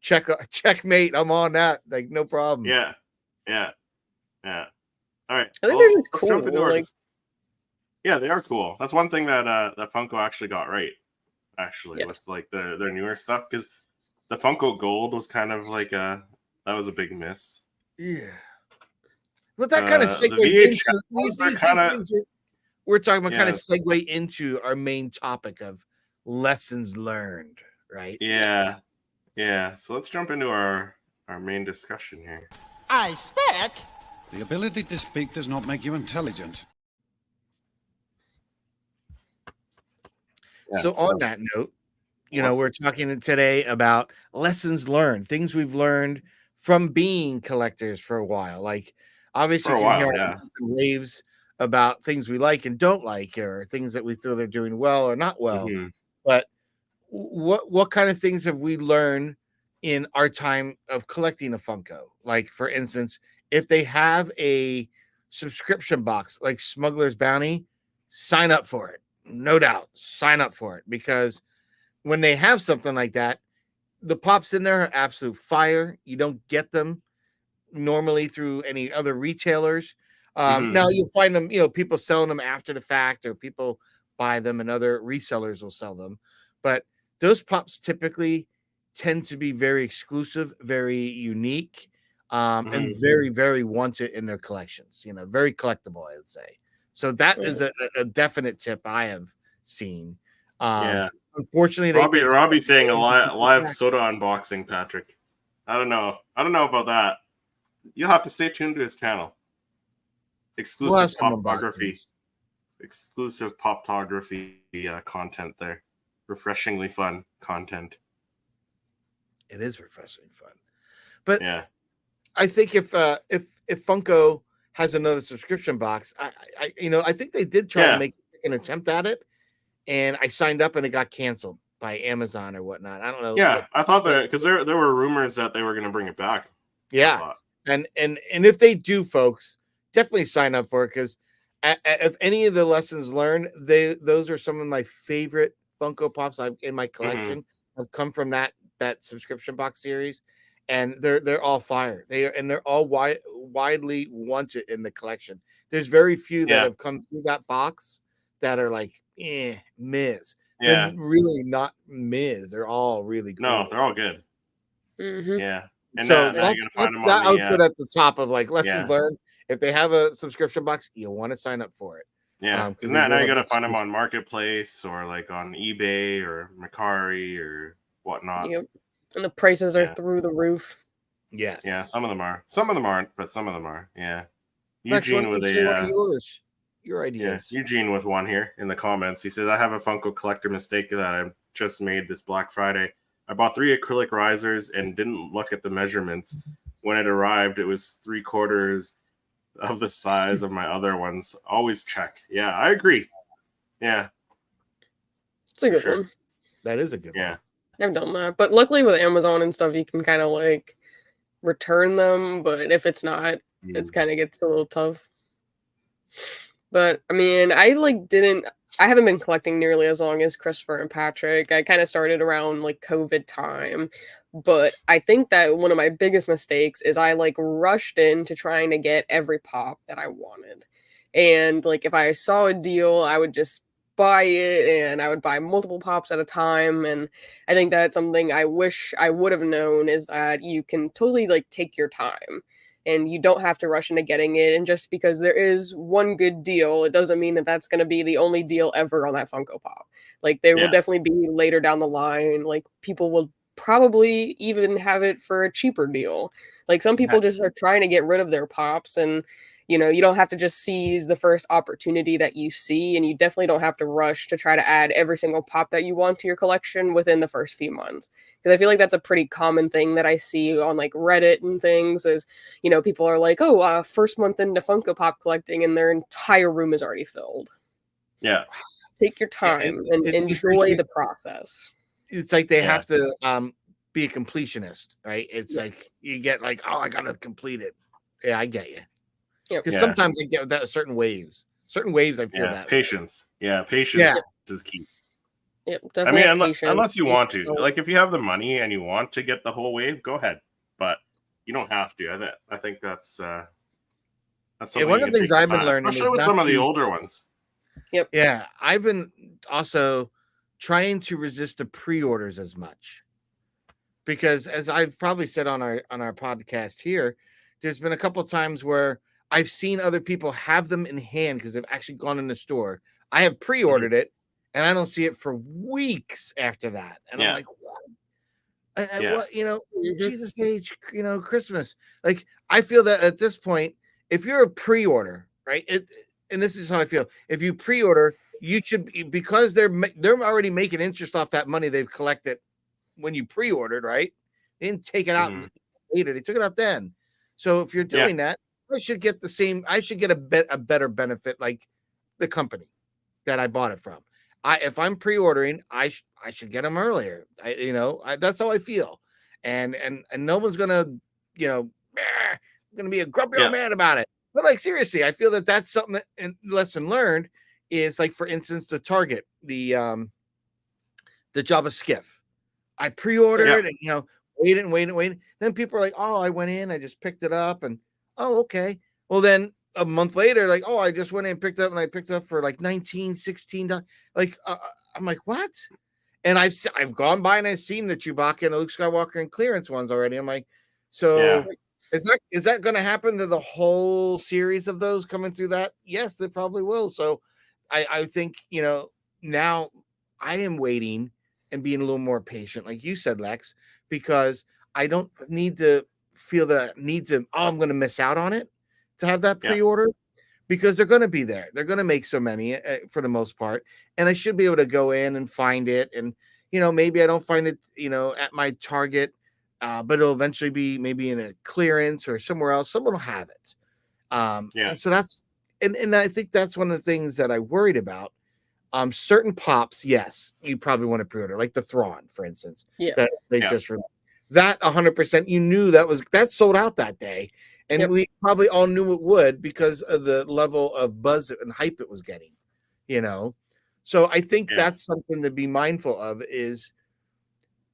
checkmate. I'm on that. Like, no problem. Yeah. All right. I think they're just cool. Yeah, they are cool. That's one thing that Funko actually got right. With like their newer stuff, because the Funko Gold was kind of like that was a big miss. Yeah, but that kind of segues into these things we're talking about. Kind of segue into our main topic of lessons learned, right? Yeah. So let's jump into our main discussion here. I spec. The ability to speak does not make you intelligent. So on that note, we're talking today about lessons learned, things we've learned from being collectors for a while. Like, obviously, you can hear raves about things we like and don't like, or things that we feel they're doing well or not well. But what kind of things have we learned in our time of collecting a Funko? Like, for instance, if they have a subscription box like Smuggler's Bounty, sign up for it. No doubt, sign up for it, because when they have something like that, the pops in there are absolute fire. You don't get them normally through any other retailers. Now you'll find them, people selling them after the fact, or people buy them and other resellers will sell them. But those pops typically tend to be very exclusive, very unique, and very, very wanted in their collections. Very collectible, I would say. So that is a definite tip I have seen. Unfortunately, Robbie's saying a live soda unboxing, Patrick. I don't know about that. You'll have to stay tuned to his channel. Exclusive poptography content there. Refreshingly fun content. It is refreshingly fun. But I think if Funko has another subscription box, I think they did try to make an attempt at it, and I signed up and it got canceled by Amazon or whatnot. I don't know. Yeah, I thought that because there were rumors that they were going to bring it back. Yeah, and if they do, folks, definitely sign up for it, because if any of the lessons learned, those are some of my favorite Funko Pops in my collection have come from that subscription box series, and they're all fire. They're all widely wanted in the collection. There's very few that have come through that box that are like miss. They're really not miss. They're all really cool. No, they're all good. Yeah. And so that's I would put at the top of like lessons learned. If they have a subscription box, you'll want to sign up for it. Yeah, because now you got to find them on Marketplace or like on eBay or Mercari or whatnot. Yep. And the prices are through the roof. Yes. Yeah, some of them are. Some of them aren't, but some of them are. Yeah. Eugene with your ideas. Yeah, Eugene with one here in the comments. He says, I have a Funko collector mistake that I just made this Black Friday. I bought 3 acrylic risers and didn't look at the measurements. When it arrived, it was 3/4 of the size of my other ones. Always check. Yeah, I agree. Yeah. It's a good one. That is a good one. I've done that. But luckily with Amazon and stuff, you can kind of like return them. But if it's not, it's kind of gets a little tough. But I mean, I haven't been collecting nearly as long as Christopher and Patrick. I kind of started around like COVID time. But I think that one of my biggest mistakes is I like rushed into trying to get every pop that I wanted. And like if I saw a deal, I would just buy it, and I would buy multiple pops at a time. And I think that's something I wish I would have known, is that you can totally like take your time and you don't have to rush into getting it. And just because there is one good deal, it doesn't mean that that's going to be the only deal ever on that Funko Pop. Like there will definitely be later down the line, like people will probably even have it for a cheaper deal. Like some people just are trying to get rid of their pops, and you don't have to just seize the first opportunity that you see, and you definitely don't have to rush to try to add every single pop that you want to your collection within the first few months. Because I feel like that's a pretty common thing that I see on like Reddit and things, is people are like, first month into Funko Pop collecting and their entire room is already filled. Take your time and enjoy the process. It's like they have to be a completionist, right? It's like you get like, I gotta complete it. Yeah, I get you. Because sometimes I get that certain waves. I feel that patience. Patience is key. Yep, definitely. I mean, unless you want to, like if you have the money and you want to get the whole wave, go ahead. But you don't have to. I think that's something. One of the things I've been learning, especially with some of the older ones. Yep. Yeah, I've been also trying to resist the pre-orders as much, because as I've probably said on our podcast here, there's been a couple of times where I've seen other people have them in hand because they've actually gone in the store. I have pre-ordered it, and I don't see it for weeks after that, and I'm like, what? What? Jesus age, Christmas. Like I feel that at this point, if you're a pre-order, right? And this is how I feel. If you pre-order, you should, because they're already making interest off that money they've collected when you pre-ordered, right? They didn't take it out later. They took it out then. So if you're doing that, I should get the same. I should get a better benefit, like the company that I bought it from. If I'm pre-ordering, I should get them earlier. That's how I feel. And no one's gonna, gonna be a grumpy old man about it. But like seriously, I feel that that's something that, and lesson learned is, like, for instance, the Target, the Jabba skiff. I pre-ordered and waited. Then people are like, "Oh, I went in, I just picked it up," and oh, okay. Well, then a month later, like, "Oh, I just went in and picked it up, and I picked it up for like $19, $16." Like, I'm like, "What?" And I've gone by and I've seen the Chewbacca and the Luke Skywalker and clearance ones already. I'm like, so is that going to happen to the whole series of those coming through that? Yes, they probably will. So I think, now I am waiting and being a little more patient, like you said, Lex, because I don't need to feel the need to, I'm going to miss out on it to have that pre-order, because they're going to be there. They're going to make so many for the most part. And I should be able to go in and find it. And, maybe I don't find it, at my Target, but it'll eventually be maybe in a clearance or somewhere else. Someone will have it. And so that's, and I think that's one of the things that I worried about. Certain pops, yes, you probably want to pre-order, like the Thrawn, for instance. That they just released. That 100%, you knew that sold out that day, and we probably all knew it would because of the level of buzz and hype it was getting. So I think that's something to be mindful of, is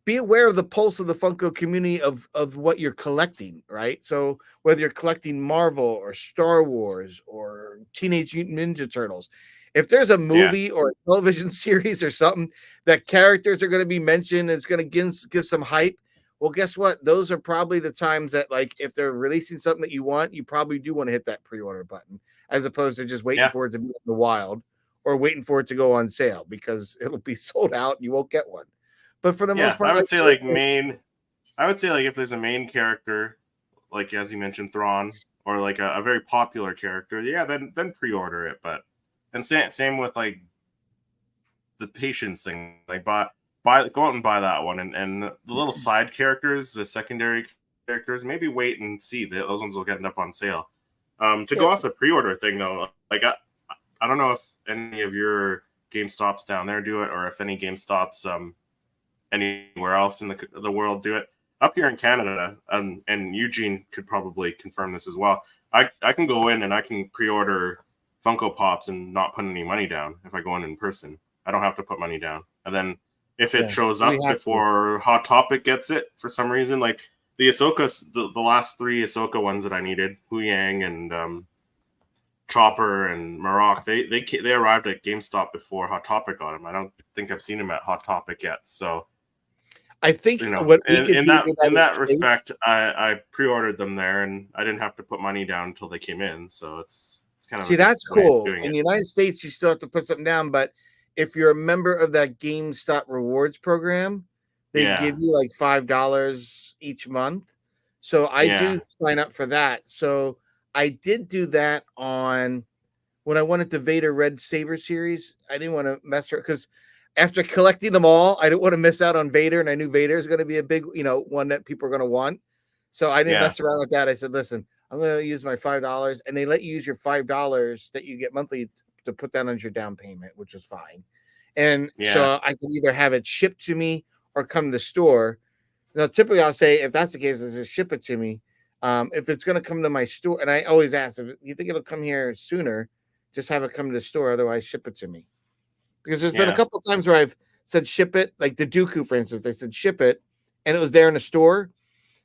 be aware of the pulse of the Funko community of what you're collecting, right? So whether you're collecting Marvel or Star Wars or Teenage Mutant Ninja Turtles, if there's a movie or a television series or something that characters are going to be mentioned and it's going to give some hype, well, guess what? Those are probably the times that, like, if they're releasing something that you want, you probably do want to hit that pre-order button, as opposed to just waiting for it to be in the wild or waiting for it to go on sale, because it'll be sold out and you won't get one. But for the most part, I would say if there's a main character, like as you mentioned, Thrawn, or like a very popular character, then pre-order it. But and same with like the patience thing, like go out and buy that one, and the little side characters, the secondary characters, maybe wait and see. Those ones will get up on sale. To go off the pre-order thing though, like I don't know if any of your GameStops down there do it, or if any GameStops anywhere else in the world do it. Up here in Canada, and Eugene could probably confirm this as well, I can go in and I can pre-order Funko Pops and not put any money down if I go in person. I don't have to put money down. And then if it shows up before Hot Topic gets it for some reason, like the Ahsoka, the last 3 Ahsoka ones that I needed, Huyang and Chopper and Marok, they arrived at GameStop before Hot Topic got them. I don't think I've seen them at Hot Topic yet. So I think in that respect, I pre-ordered them there, and I didn't have to put money down until they came in. So it's kind of that's cool. In the United States, you still have to put something down, but if you're a member of that GameStop rewards program, they give you like $5 each month. So I do sign up for that. So I did do that when I wanted the Vader Red Saber series. I didn't want to mess with, because after collecting them all, I didn't want to miss out on Vader, and I knew Vader is going to be a big, one that people are going to want. So I didn't mess around with that. I said, listen, I'm going to use my $5, and they let you use your $5 that you get monthly to put down as your down payment, which is fine. And so I can either have it shipped to me or come to the store. Now, typically I'll say, if that's the case, is just ship it to me. If it's going to come to my store, and I always ask, if you think it'll come here sooner, just have it come to the store. Otherwise, ship it to me. Because there's been a couple of times where I've said ship it, like the Dooku, for instance, they said ship it, and it was there in the store.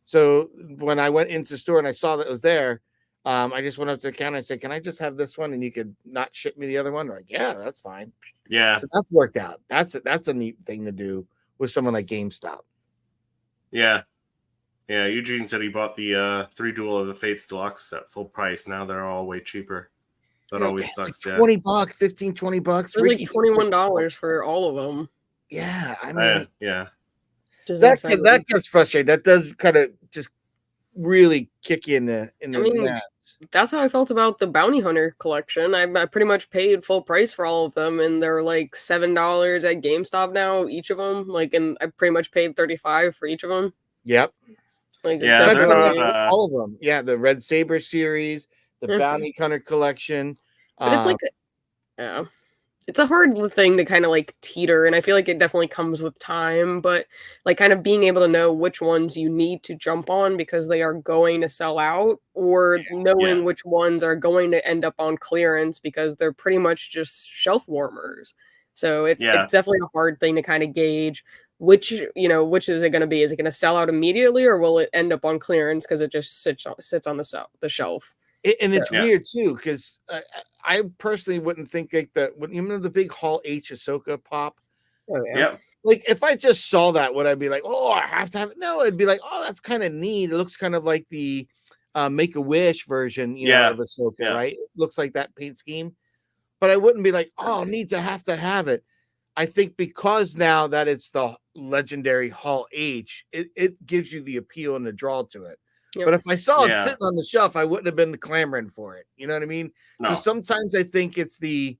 So when I went into the store and I saw that it was there, I just went up to the counter and said, "Can I just have this one, and you could not ship me the other one?" They're like, "Yeah, that's fine." Yeah, so that's worked out. That's a neat thing to do with someone like GameStop. Yeah. Eugene said he bought the 3 Duel of the Fates Deluxe at full price. Now they're all way cheaper. That always sucks. Like $20, $15, $20. They're like $21 for all of them. Yeah, I mean, yeah. That gets frustrating. That does kind of just really kick you in the mean, nuts. That's how I felt about the Bounty Hunter collection. I pretty much paid full price for all of them, and they're like $7 at GameStop now, each of them. Like, and I pretty much paid $35 for each of them. Yep. Like, yeah, they're not all of them. Yeah, the Red Saber series, the Yeah. Bounty Hunter collection. But it's like, yeah, it's a hard thing to kind of like teeter, and I feel like it definitely comes with time, but like kind of being able to know which ones you need to jump on because they are going to sell out, or knowing which ones are going to end up on clearance because they're pretty much just shelf warmers. So it's definitely a hard thing to kind of gauge which is it going to be? Is it going to sell out immediately, or will it end up on clearance because it just sits on the shelf? It's weird too, because I personally wouldn't think like the big Hall H Ahsoka pop. Oh, yeah. Like if I just saw that, would I be like, oh, I have to have it? No, it'd be like, oh, that's kind of neat. It looks kind of like the Make-A-Wish version, of Ahsoka, right? It looks like that paint scheme, but I wouldn't be like, oh, need to have it. I think because now that it's the legendary Hall H, it gives you the appeal and the draw to it. Yep. But if I saw it sitting on the shelf, I wouldn't have been clamoring for it. You know what I mean? No. So sometimes I think it's the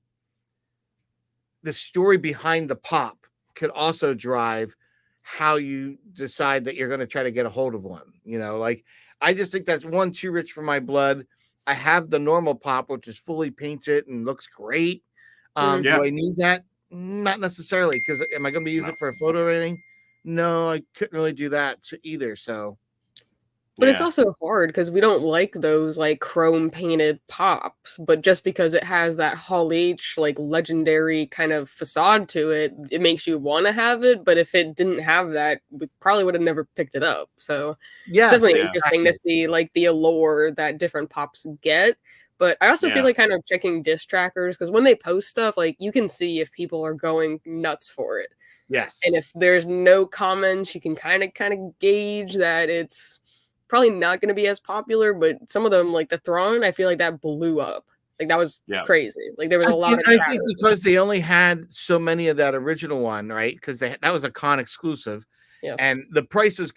story behind the pop could also drive how you decide that you're going to try to get a hold of one. Like I just think that's one too rich for my blood. I have the normal pop, which is fully painted and looks great. Do I need that? Not necessarily, because am I going to use it for a photo or anything? No, I couldn't really do that either. So. But it's also hard because we don't like those like chrome painted pops, but just because it has that Hall H like legendary kind of facade to it, it makes you want to have it. But if it didn't have that, we probably would have never picked it up. So it's definitely interesting to see like the allure that different pops get. But I also feel like kind of checking disc trackers, because when they post stuff, like you can see if people are going nuts for it. Yes. And if there's no comments, you can kind of gauge that it's probably not going to be as popular. But some of them, like the Thrawn, I feel like that blew up. Like that was crazy. Like there was a lot of. I think because they only had so many of that original one, right? Because that was a con exclusive, and the prices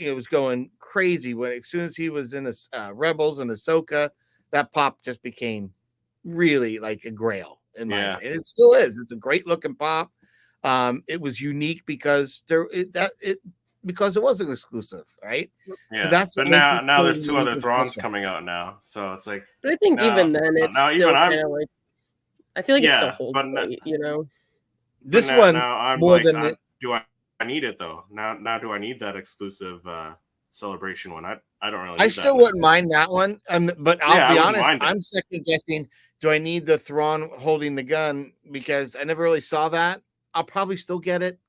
was going crazy as soon as he was in Rebels and Ahsoka. That pop just became really like a grail in my mind. And it still is. It's a great looking pop. It was unique because because it wasn't exclusive, right? Yeah. So that's but now there's two other Thrawns coming out now. So it's like, but I think even then it's still kind of like, I feel like it's still holding, This one now I'm more like, than do I need it though? Now do I need that exclusive celebration one? I don't really. I still wouldn't mind that one, but I'll be honest. I'm second guessing. Do I need the Thrawn holding the gun? Because I never really saw that. I'll probably still get it,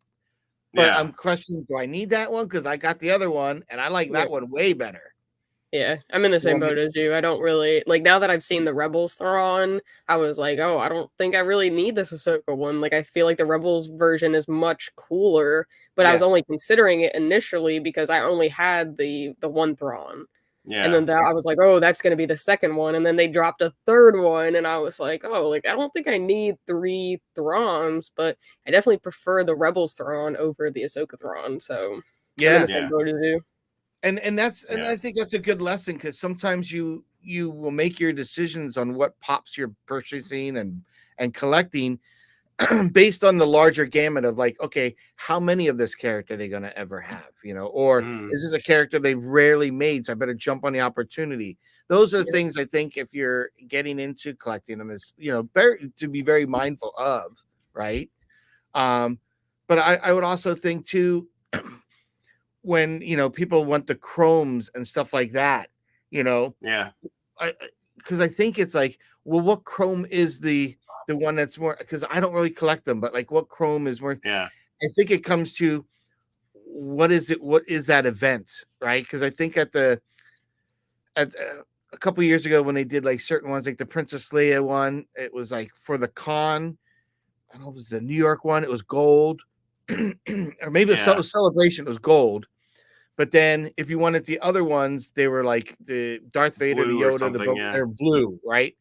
but I'm questioning: do I need that one? Because I got the other one, and I like that one way better. Yeah, I'm in the same boat as you. I don't really like now that I've seen the Rebels Thrawn. I was like, oh, I don't think I really need this Ahsoka one. Like, I feel like the Rebels version is much cooler. But I was only considering it initially because I only had the one Thrawn. Yeah. And then I was like, oh, that's going to be the second one. And then they dropped a third one. And I was like, oh, like, I don't think I need 3 Thrawns, but I definitely prefer the Rebels Thrawn over the Ahsoka Thrawn. So, I'm in the same boat as you. And I think that's a good lesson, because sometimes you will make your decisions on what pops you're purchasing and collecting based on the larger gamut of like, okay, how many of this character are they going to ever have, or is this a character they've rarely made, so I better jump on the opportunity. Those are the things I think if you're getting into collecting them is, to be very mindful of, right? But I would also think too, when people want the chromes and stuff like that, because I think it's like, well, what chrome is the one that's more, because I don't really collect them, but like what chrome is more, I think it comes to what is that event, right? Because I think at a couple years ago when they did like certain ones, like the Princess Leia one, it was like for the con, I don't know if it was the New York one, it was gold, or maybe a celebration, it was gold. But then if you wanted the other ones, they were like the Darth Vader, the Yoda, they're blue, right?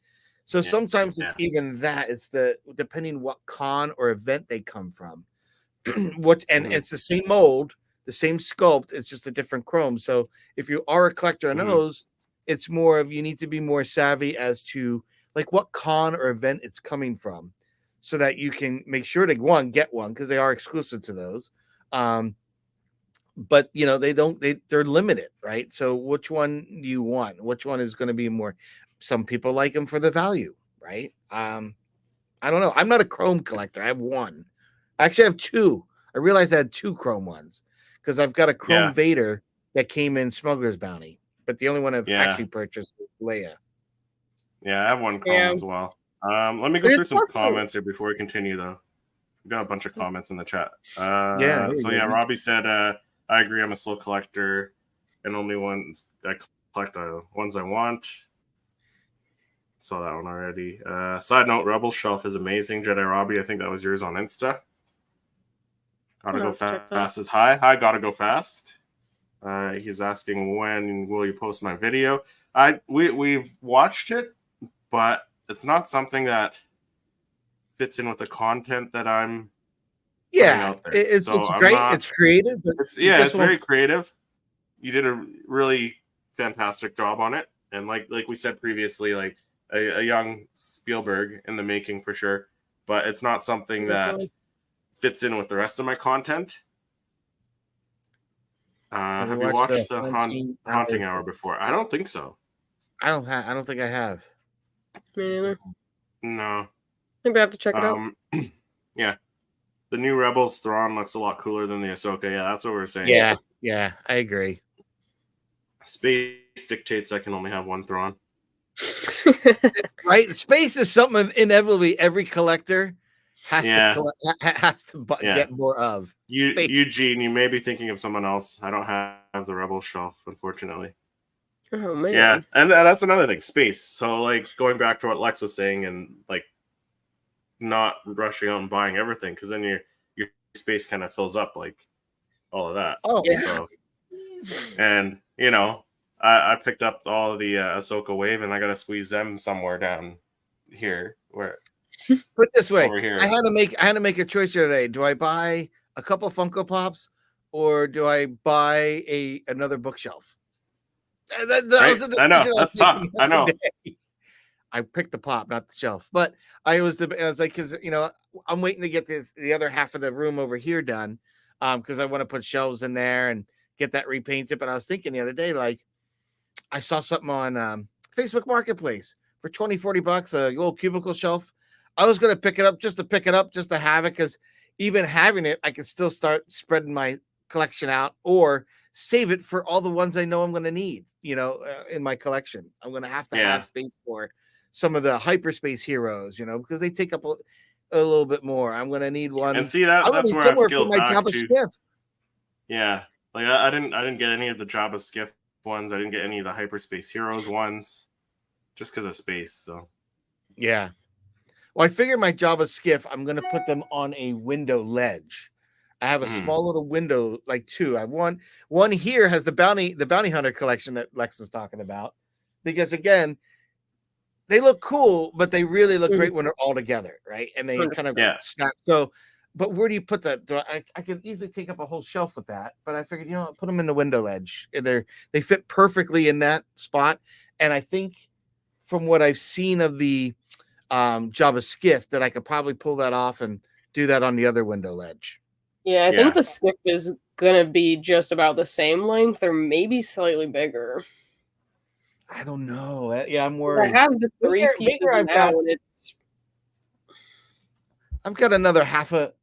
So sometimes it's even that. It's depending what con or event they come from. It's the same mold, the same sculpt. It's just a different chrome. So if you are a collector on those, it's more of you need to be more savvy as to like what con or event it's coming from, so that you can make sure to get one because they are exclusive to those. But they're limited, right? So which one do you want? Which one is going to be more? Some people like them for the value, right? I don't know. I'm not a chrome collector. I have one. Actually, I have two. I realized I had two chrome ones because I've got a chrome Vader that came in Smuggler's Bounty, but the only one I've actually purchased is Leia. Yeah, I have one chrome as well. Let me go through some comments here before we continue, though. We got a bunch of comments in the chat. Robbie said, I agree. I'm a slow collector, and only ones I collect are ones I want. Saw that one already. Side note: Rebel Shelf is amazing. Jedi Robbie, I think that was yours on Insta. Gotta go fast is high. Hi, gotta go fast. He's asking when will you post my video. We've watched it, but it's not something that fits in with the content that I'm. Out there. It's great. It's creative. It's very creative. You did a really fantastic job on it, and like we said previously, like a young Spielberg in the making for sure. But it's not something that fits in with the rest of my content. Have you watched the Haunting Hour before? I don't think so. I don't think I have. Me neither. No. Maybe I have to check it out. Yeah. The new Rebels Thrawn looks a lot cooler than the Ahsoka. Yeah, that's what we're saying. Yeah, I agree. Space dictates I can only have one Thrawn. Right? Space is something inevitably every collector has to get more of. Eugene, you may be thinking of someone else. I don't have the Rebel Shelf, unfortunately. Oh, man. Yeah, and that's another thing, space. So, like, going back to what Lex was saying and, like, not rushing out and buying everything, because then your space kind of fills up, like, all of that. Oh, yeah. So, and, I picked up all of the Ahsoka Wave, and I got to squeeze them somewhere down here. Where? Put it this way, I had to make a choice the other day. Do I buy a couple Funko Pops, or do I buy another bookshelf? That was the decision. I know that's tough. I know. I picked the pop, not the shelf. But I was like, because I'm waiting to get the other half of the room over here done, because I want to put shelves in there and get that repainted. But I was thinking the other day, like, I saw something on Facebook Marketplace for $20-$40, a little cubicle shelf. I was going to pick it up just to have it, because even having it, I can still start spreading my collection out or save it for all the ones I know I'm going to need, in my collection. I'm going to have space for some of the hyperspace heroes, because they take up a little bit more. I'm going to need one. And see that's where I've scaled back to. Skiff. Yeah. Like I didn't get any of the Jabba Skiff ones. I didn't get any of the hyperspace heroes ones just because of space. So yeah. Well, I figured my Jabba Skiff, I'm going to put them on a window ledge. I have a small little window, like two. I have one here has the bounty hunter collection that Lex is talking about, because again, they look cool, but they really look great when they're all together, right? And they kind of snap. So, but where do you put that? I could easily take up a whole shelf with that, but I figured, put them in the window ledge. And they fit perfectly in that spot. And I think from what I've seen of the Jabba Skiff, that I could probably pull that off and do that on the other window ledge. Yeah, I think the Skiff is gonna be just about the same length, or maybe slightly bigger. I don't know. Yeah, I'm worried. I have the three pieces now, and it's. I've got another half about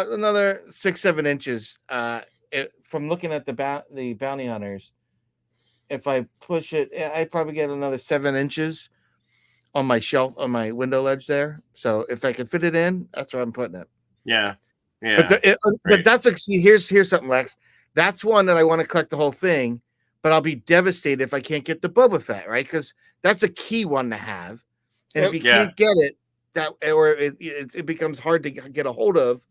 another 6-7 inches. From looking at the bounty hunters, if I push it, I probably get another 7 inches on my shelf, on my window ledge there. So if I can fit it in, that's where I'm putting it. Yeah. But that's here's something, Lex. That's one that I want to collect the whole thing, but I'll be devastated if I can't get the Boba Fett, right? Because that's a key one to have. And if you can't get it, it becomes hard to get a hold of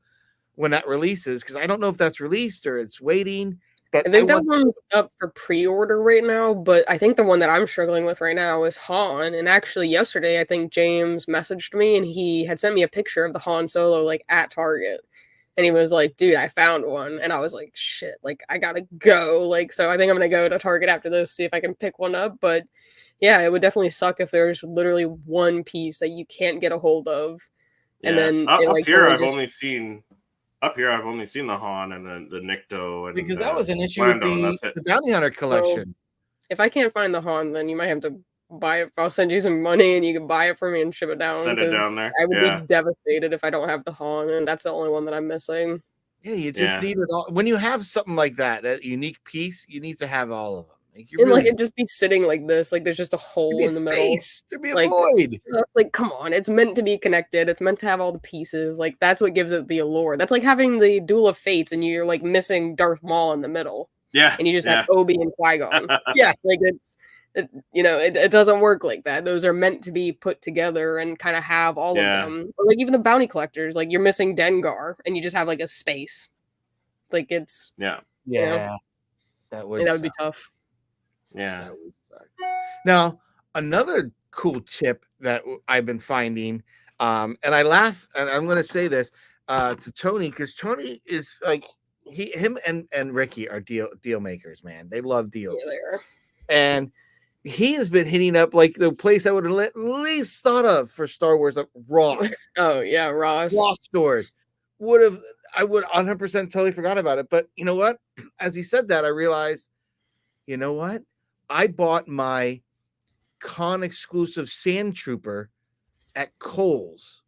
when that releases, because I don't know if that's released or it's waiting. But I think that one's up for pre-order right now, but I think the one that I'm struggling with right now is Han. And actually yesterday, I think James messaged me and he had sent me a picture of the Han Solo, like, at Target. And he was like, dude, I found one. And I was like, shit, like, I gotta go. Like, so I think I'm gonna go to Target after this, see if I can pick one up. But yeah, it would definitely suck if there's literally one piece that you can't get a hold of. And then up here, I've only seen the Han and the Nikto. And because that was an issue Lando, with the Bounty Hunter collection. So, if I can't find the Han, then you might have to buy it. I'll send you some money and you can buy it for me and ship it down. Send it down there. I would be devastated if I don't have the Han, and that's the only one that I'm missing. Yeah, you just need it all. When you have something like that unique piece, you need to have all of them. Like it'd just be sitting like this, like there's just a hole in the middle. There'd be a void. Like, come on, it's meant to be connected. It's meant to have all the pieces. Like that's what gives it the allure. That's like having the Duel of Fates, and you're like missing Darth Maul in the middle. Yeah, and you just have Obi and Qui-Gon. Yeah, like it doesn't work like that. Those are meant to be put together and kind of have all of them. Or like even the bounty collectors, like you're missing Dengar, and you just have like a space. Like it's that would be tough. Yeah. That would suck. Now, another cool tip that I've been finding, and I laugh, and I'm going to say this to Tony, because Tony is like, him and Ricky are deal makers, man. They love deals. Yeah, they are. And he has been hitting up like the place I would have at least thought of for Star Wars, Ross. Oh, yeah, Ross stores. I would 100% totally forgot about it. But you know what? As he said that, I realized, you know what? I bought my con exclusive Sand Trooper at Kohl's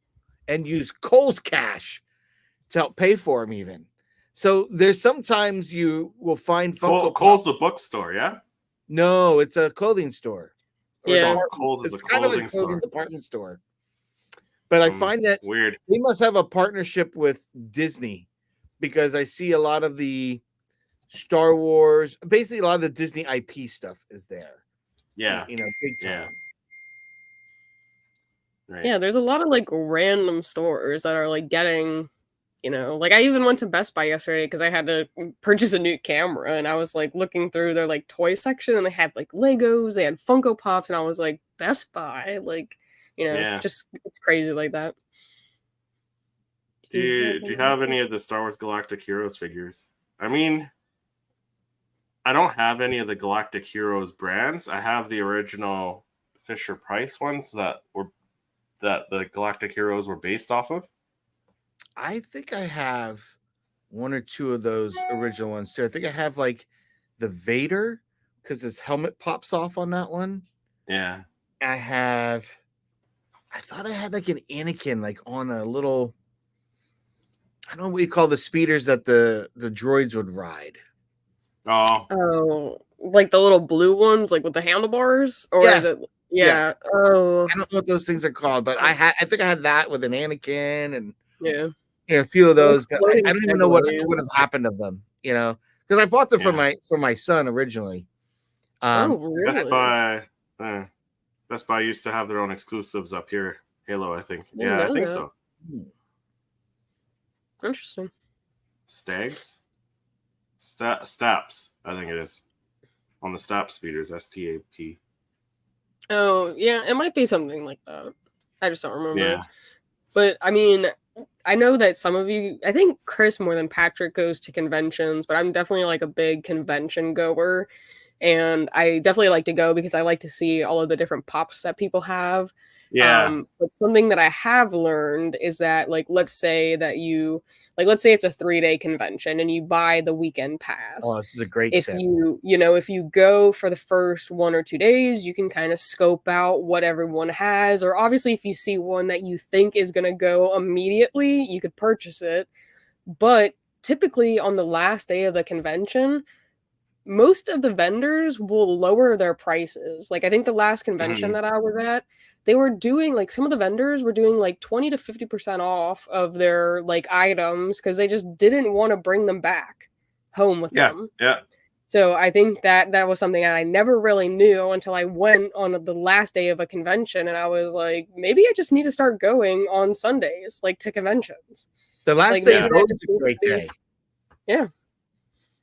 and used Kohl's cash to help pay for him even. So there's sometimes you will find Funko Kohl's the bookstore, yeah? No, it's a clothing store. Yeah, Kohl's is it's a kind of a clothing department store. But I find that weird. They must have a partnership with Disney, because I see a lot of the Star Wars, basically a lot of the Disney IP stuff is there. Yeah. Big time. Yeah. Right. Yeah, there's a lot of like random stores that are like getting, like I even went to Best Buy yesterday because I had to purchase a new camera, and I was like looking through their like toy section, and they had like Legos, they had Funko Pops, and I was like, Best Buy, like, just it's crazy like that. Do you have any of the Star Wars Galactic Heroes figures? I mean, I don't have any of the Galactic Heroes brands. I have the original Fisher Price ones that the Galactic Heroes were based off of. I think I have one or two of those original ones too. I think I have like the Vader, because his helmet pops off on that one. Yeah. I thought I had like an Anakin, like on a little, I don't know what you call the speeders that the droids would ride. Oh, like the little blue ones, like with the handlebars, or yes. is it? Yeah. Yes. Oh, I don't know what those things are called, but I think I had that with an Anakin and a few of those. But I don't even know what would have happened of them, because I bought them for my son originally. Really? Best Buy used to have their own exclusives up here. Halo, I think. I think so. Interesting. Stags? Staps, I think it is. On the Stap speeders, STAP. Oh, yeah, it might be something like that. I just don't remember. Yeah. But, I mean, I know that some of you, I think Chris more than Patrick goes to conventions, but I'm definitely like a big convention goer. And I definitely like to go because I like to see all of the different pops that people have. Yeah. But something that I have learned is that, like, let's say it's a 3-day convention and you buy the weekend pass. Oh, this is a great tip. If you go for the first 1 or 2 days, you can kind of scope out what everyone has. Or obviously, if you see one that you think is going to go immediately, you could purchase it. But typically on the last day of the convention, most of the vendors will lower their prices. Like, I think the last convention that I was at, they were doing, like, some of the vendors were doing like 20 to 50% off of their like items because they just didn't want to bring them back home with them. Yeah. So I think that was something I never really knew until I went on the last day of a convention, and I was like, maybe I just need to start going on Sundays, like, to conventions. The last day is always a great day. Yeah.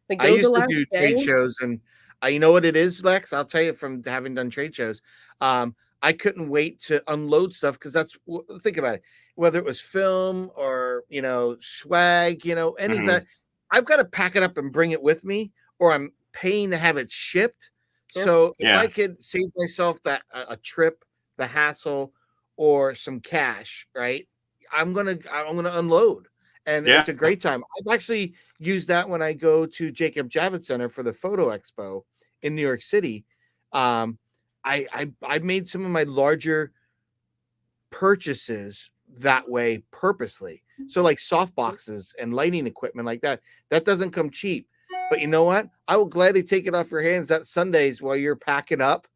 Like, I used to do trade shows, and you know what it is, Lex? I'll tell you from having done trade shows. I couldn't wait to unload stuff because think about it, whether it was film or, swag, anything, Mhm. I've got to pack it up and bring it with me, or I'm paying to have it shipped. Yeah. So if Yeah. I could save myself that a trip, the hassle, or some cash, right? I'm gonna unload, and Yeah. it's a great time. I've actually used that when I go to Jacob Javits Center for the photo expo in New York City. I made some of my larger purchases that way purposely. So like soft boxes and lighting equipment like that doesn't come cheap. But you know what? I will gladly take it off your hands that Sundays while you're packing up.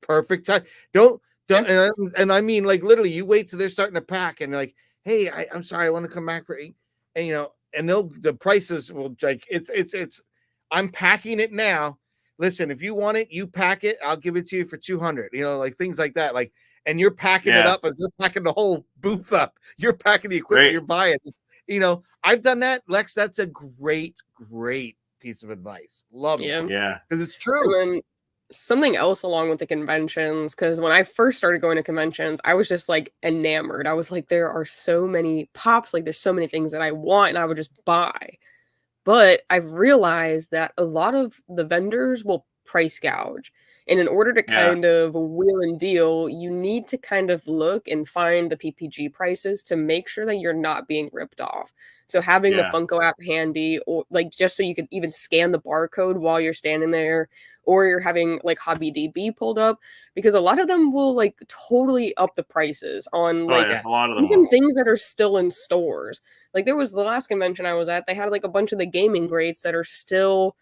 Perfect time. Don't and I mean, like, literally, you wait till they're starting to pack and like, hey, I'm sorry, I want to come back for 8, and and the prices will, like, it's I'm packing it now. Listen, if you want it, you pack it, I'll give it to you for 200, like things like that. Like, and you're packing it up as they're packing the whole booth up. You're packing the equipment, you're buying. I've done that, Lex. That's a great piece of advice. Love it. Yeah. Because it's true. And then something else along with the conventions, because when I first started going to conventions, I was just like enamored. I was like, there are so many pops, like there's so many things that I want, and I would just buy. But I've realized that a lot of the vendors will price gouge. And in order to kind of wheel and deal, you need to kind of look and find the PPG prices to make sure that you're not being ripped off. So having the Funko app handy, or like just so you can even scan the barcode while you're standing there, or you're having like Hobby DB pulled up, because a lot of them will like totally up the prices on like a lot of them even will. things that are still in stores. Like there was the last convention I was at, they had like a bunch of the gaming grades that are still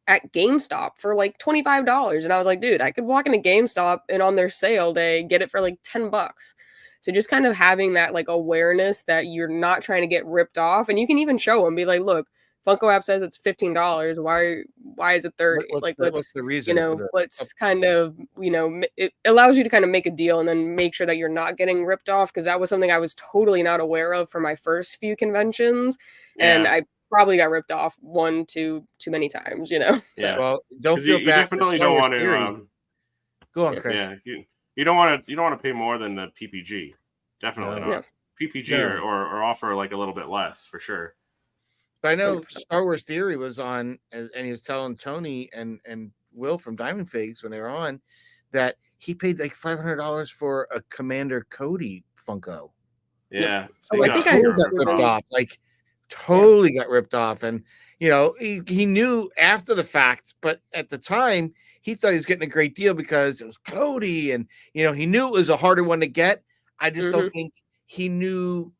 at GameStop for like $25. And I was like, dude, I could walk into GameStop and on their sale day get it for like $10. So just kind of having that like awareness that you're not trying to get ripped off. And you can even show them, be like, look, Funko app says it's $15. Why is it 30? What's the reason? Let's kind of, it allows you to kind of make a deal and then make sure that you're not getting ripped off. Cause that was something I was totally not aware of for my first few conventions. And I probably got ripped off too many times, Yeah. So. Well, don't feel you bad. Definitely don't want to. Go on, Chris. Yeah, you don't want to pay more than the PPG. Definitely not. No. PPG or offer like a little bit less for sure. But I know 100%. Star Wars Theory was on, and he was telling Tony and Will from Diamond Figs when they were on that he paid like $500 for a Commander Cody Funko. Yeah, I think I got ripped off. Like totally got ripped off, and he knew after the fact, but at the time he thought he was getting a great deal because it was Cody, and he knew it was a harder one to get. I just don't think he knew.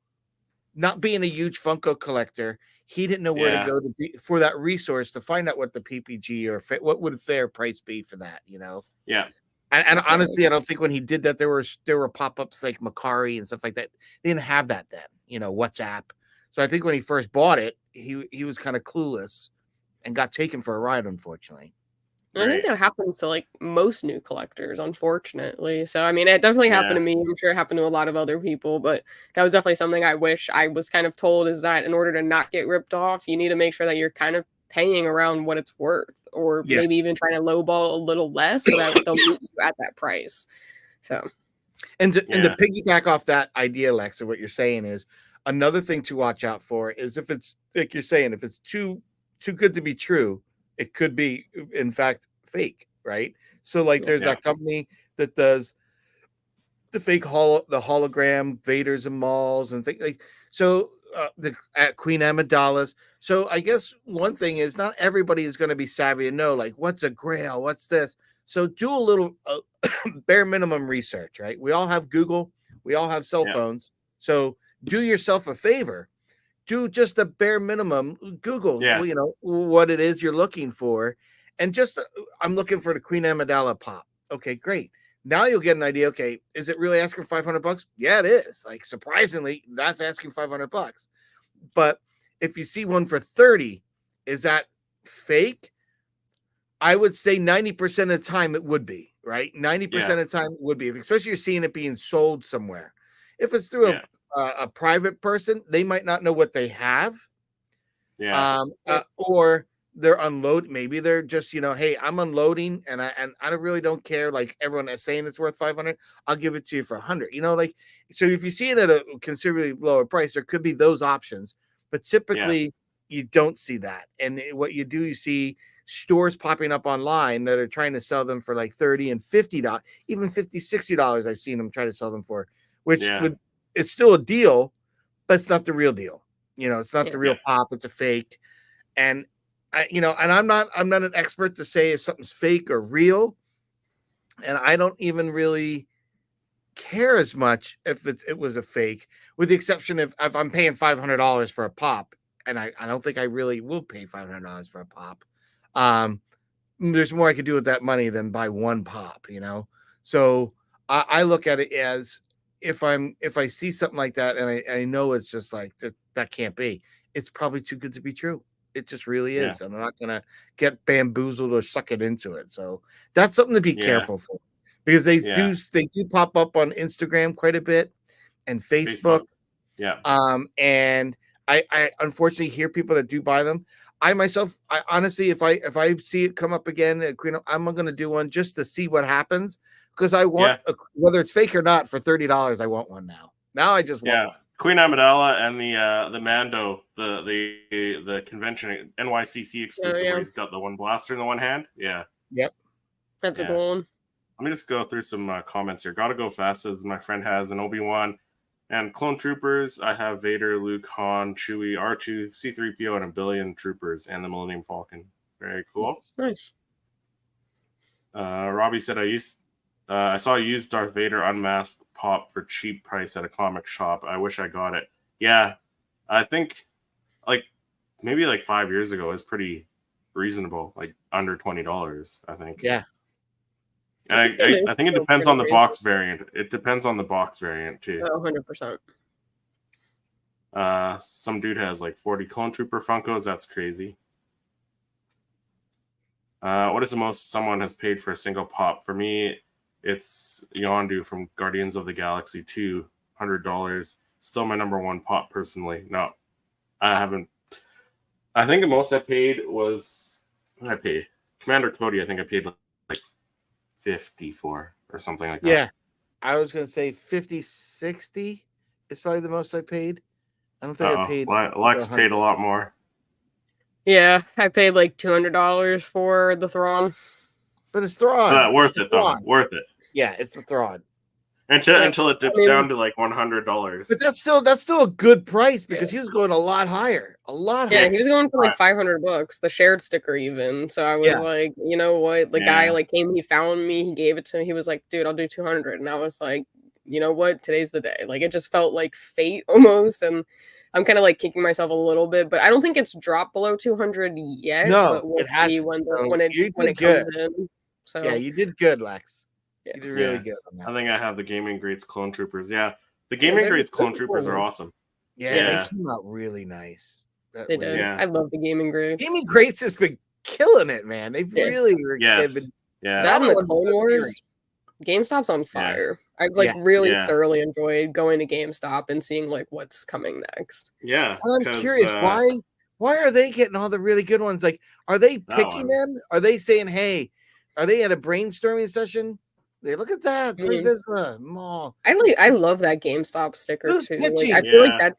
Not being a huge Funko collector, he didn't know where to go for that resource to find out what the PPG or what would a fair price be for that. Yeah. And honestly, I don't think when he did that there were pop-ups like Macari and stuff like that. They didn't have that then. WhatsApp. So I think when he first bought it, he was kind of clueless and got taken for a ride, unfortunately. And I think that happens to like most new collectors, unfortunately. So I mean, it definitely happened to me. I'm sure it happened to a lot of other people, but that was definitely something I wish I was kind of told, is that in order to not get ripped off, you need to make sure that you're kind of paying around what it's worth, or maybe even trying to lowball a little less so that they'll meet you at that price. So, and to piggyback off that idea, Lex, of what you're saying is another thing to watch out for is if it's like you're saying, if it's too good to be true, it could be, in fact, fake, right? So, like, there's that company that does the fake the hologram Vaders and malls and things like. So, at Queen Amidala's. So, I guess one thing is not everybody is going to be savvy to know, like, what's a Grail, what's this. So, do a little bare minimum research, right? We all have Google, we all have cell phones. So, do yourself a favor. Do just a bare minimum Google, what it is you're looking for. And just, I'm looking for the Queen Amidala pop. Okay, great. Now you'll get an idea. Okay, is it really asking $500? Yeah, it is. Like, surprisingly, that's asking $500. But if you see one for 30, is that fake? I would say 90% of the time it would be, right? 90% of the time it would be, especially you're seeing it being sold somewhere. If it's through a private person, they might not know what they have. Or they're unload. Maybe they're just, hey, I'm unloading, and I really don't care. Like everyone is saying it's worth 500, I'll give it to you for 100. So if you see it at a considerably lower price, there could be those options. But typically, you don't see that. And what you do, you see stores popping up online that are trying to sell them for like $30 and $50, even $50, $60. I've seen them try to sell them for, which it's still a deal, but it's not the real deal. It's not the real pop. It's a fake. And I'm not an expert to say if something's fake or real. And I don't even really care as much if it was a fake, with the exception if I'm paying $500 for a pop, and I don't think I really will pay $500 for a pop. There's more I could do with that money than buy one pop, So I look at it as if I see something like that and I know it's just like that can't be. It's probably too good to be true. It just really is. And I'm not gonna get bamboozled or suck it into it. So that's something to be careful for, because they do pop up on Instagram quite a bit and Facebook. Yeah. And I unfortunately hear people that do buy them. I myself, honestly, if I see it come up again at Queen, I'm going to do one just to see what happens, because I want whether it's fake or not, for $30. I want one now. Now I just want one. Queen Amidala and the Mando, the convention NYCC exclusive, where he's got the one blaster in the one hand. Yeah. Yep. That's a cool one. Let me just go through some comments here. Gotta go fast, as my friend has an Obi-Wan. And Clone Troopers, I have Vader, Luke, Han, Chewie, R2, C-3PO, and a billion troopers, and the Millennium Falcon. Very cool. Nice. Robbie said, I saw a used Darth Vader unmasked pop for cheap price at a comic shop. I wish I got it. Yeah, I think maybe 5 years ago, it was pretty reasonable, under $20, I think. Yeah. And I think it depends on the box variant. It depends on the box variant too. 100%. Some dude has 40 Clone Trooper Funkos. That's crazy. What is the most someone has paid for a single pop? For me, it's Yondu from Guardians of the Galaxy 2, $100. Still my number one pop personally. No, I haven't. I think the most I paid was, what did I pay? Commander Cody, I think I paid 54 or something like that. Yeah, I was gonna say 50, 60 is probably the most I paid. I don't think I paid. Lex paid a lot more. Yeah, I paid $200 for the Thrawn. But it's Thrawn. Worth it though. Worth it. Yeah, it's the Thrawn. Until it dips down to $100. But that's still a good price, because he was going a lot higher. A lot higher. Yeah, he was going for $500, the shared sticker even. So I was like, you know what? The guy came, he found me, he gave it to me. He was like, dude, I'll do 200. And I was like, you know what? Today's the day. It just felt like fate almost. And I'm kind of kicking myself a little bit, but I don't think it's dropped below 200 yet. No, but we'll it has see when it comes in. So yeah, you did good, Lex. You did really good on that. I think I have the Gaming Grades Clone Troopers. Yeah, the Gaming Grades Clone Troopers are awesome. Yeah, they came out really nice. They did. Yeah. I love the Gaming Grades. Gaming Grades has been killing it, man. They really yes. been. Yeah, that and the Clone Wars. GameStop's on fire. I've really thoroughly enjoyed going to GameStop and seeing what's coming next. Yeah, I'm curious why are they getting all the really good ones? Are they picking them? Are they saying, hey, are they at a brainstorming session? They look at that Vizsla Mall. I love that GameStop sticker too. I feel like that's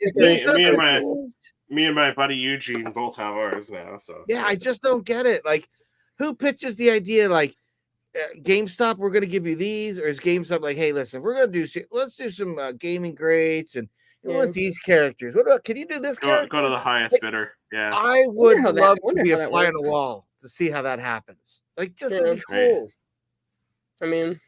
me and my buddy Eugene both have ours now. So I just don't get it. Who pitches the idea? GameStop, we're going to give you these, or is GameStop hey, listen, we're going to let's do some gaming grades, and you want these characters. What about? Can you do this? Go to the highest bidder. Yeah, I would love to be a fly on the wall to see how that happens. Just to be cool. I mean,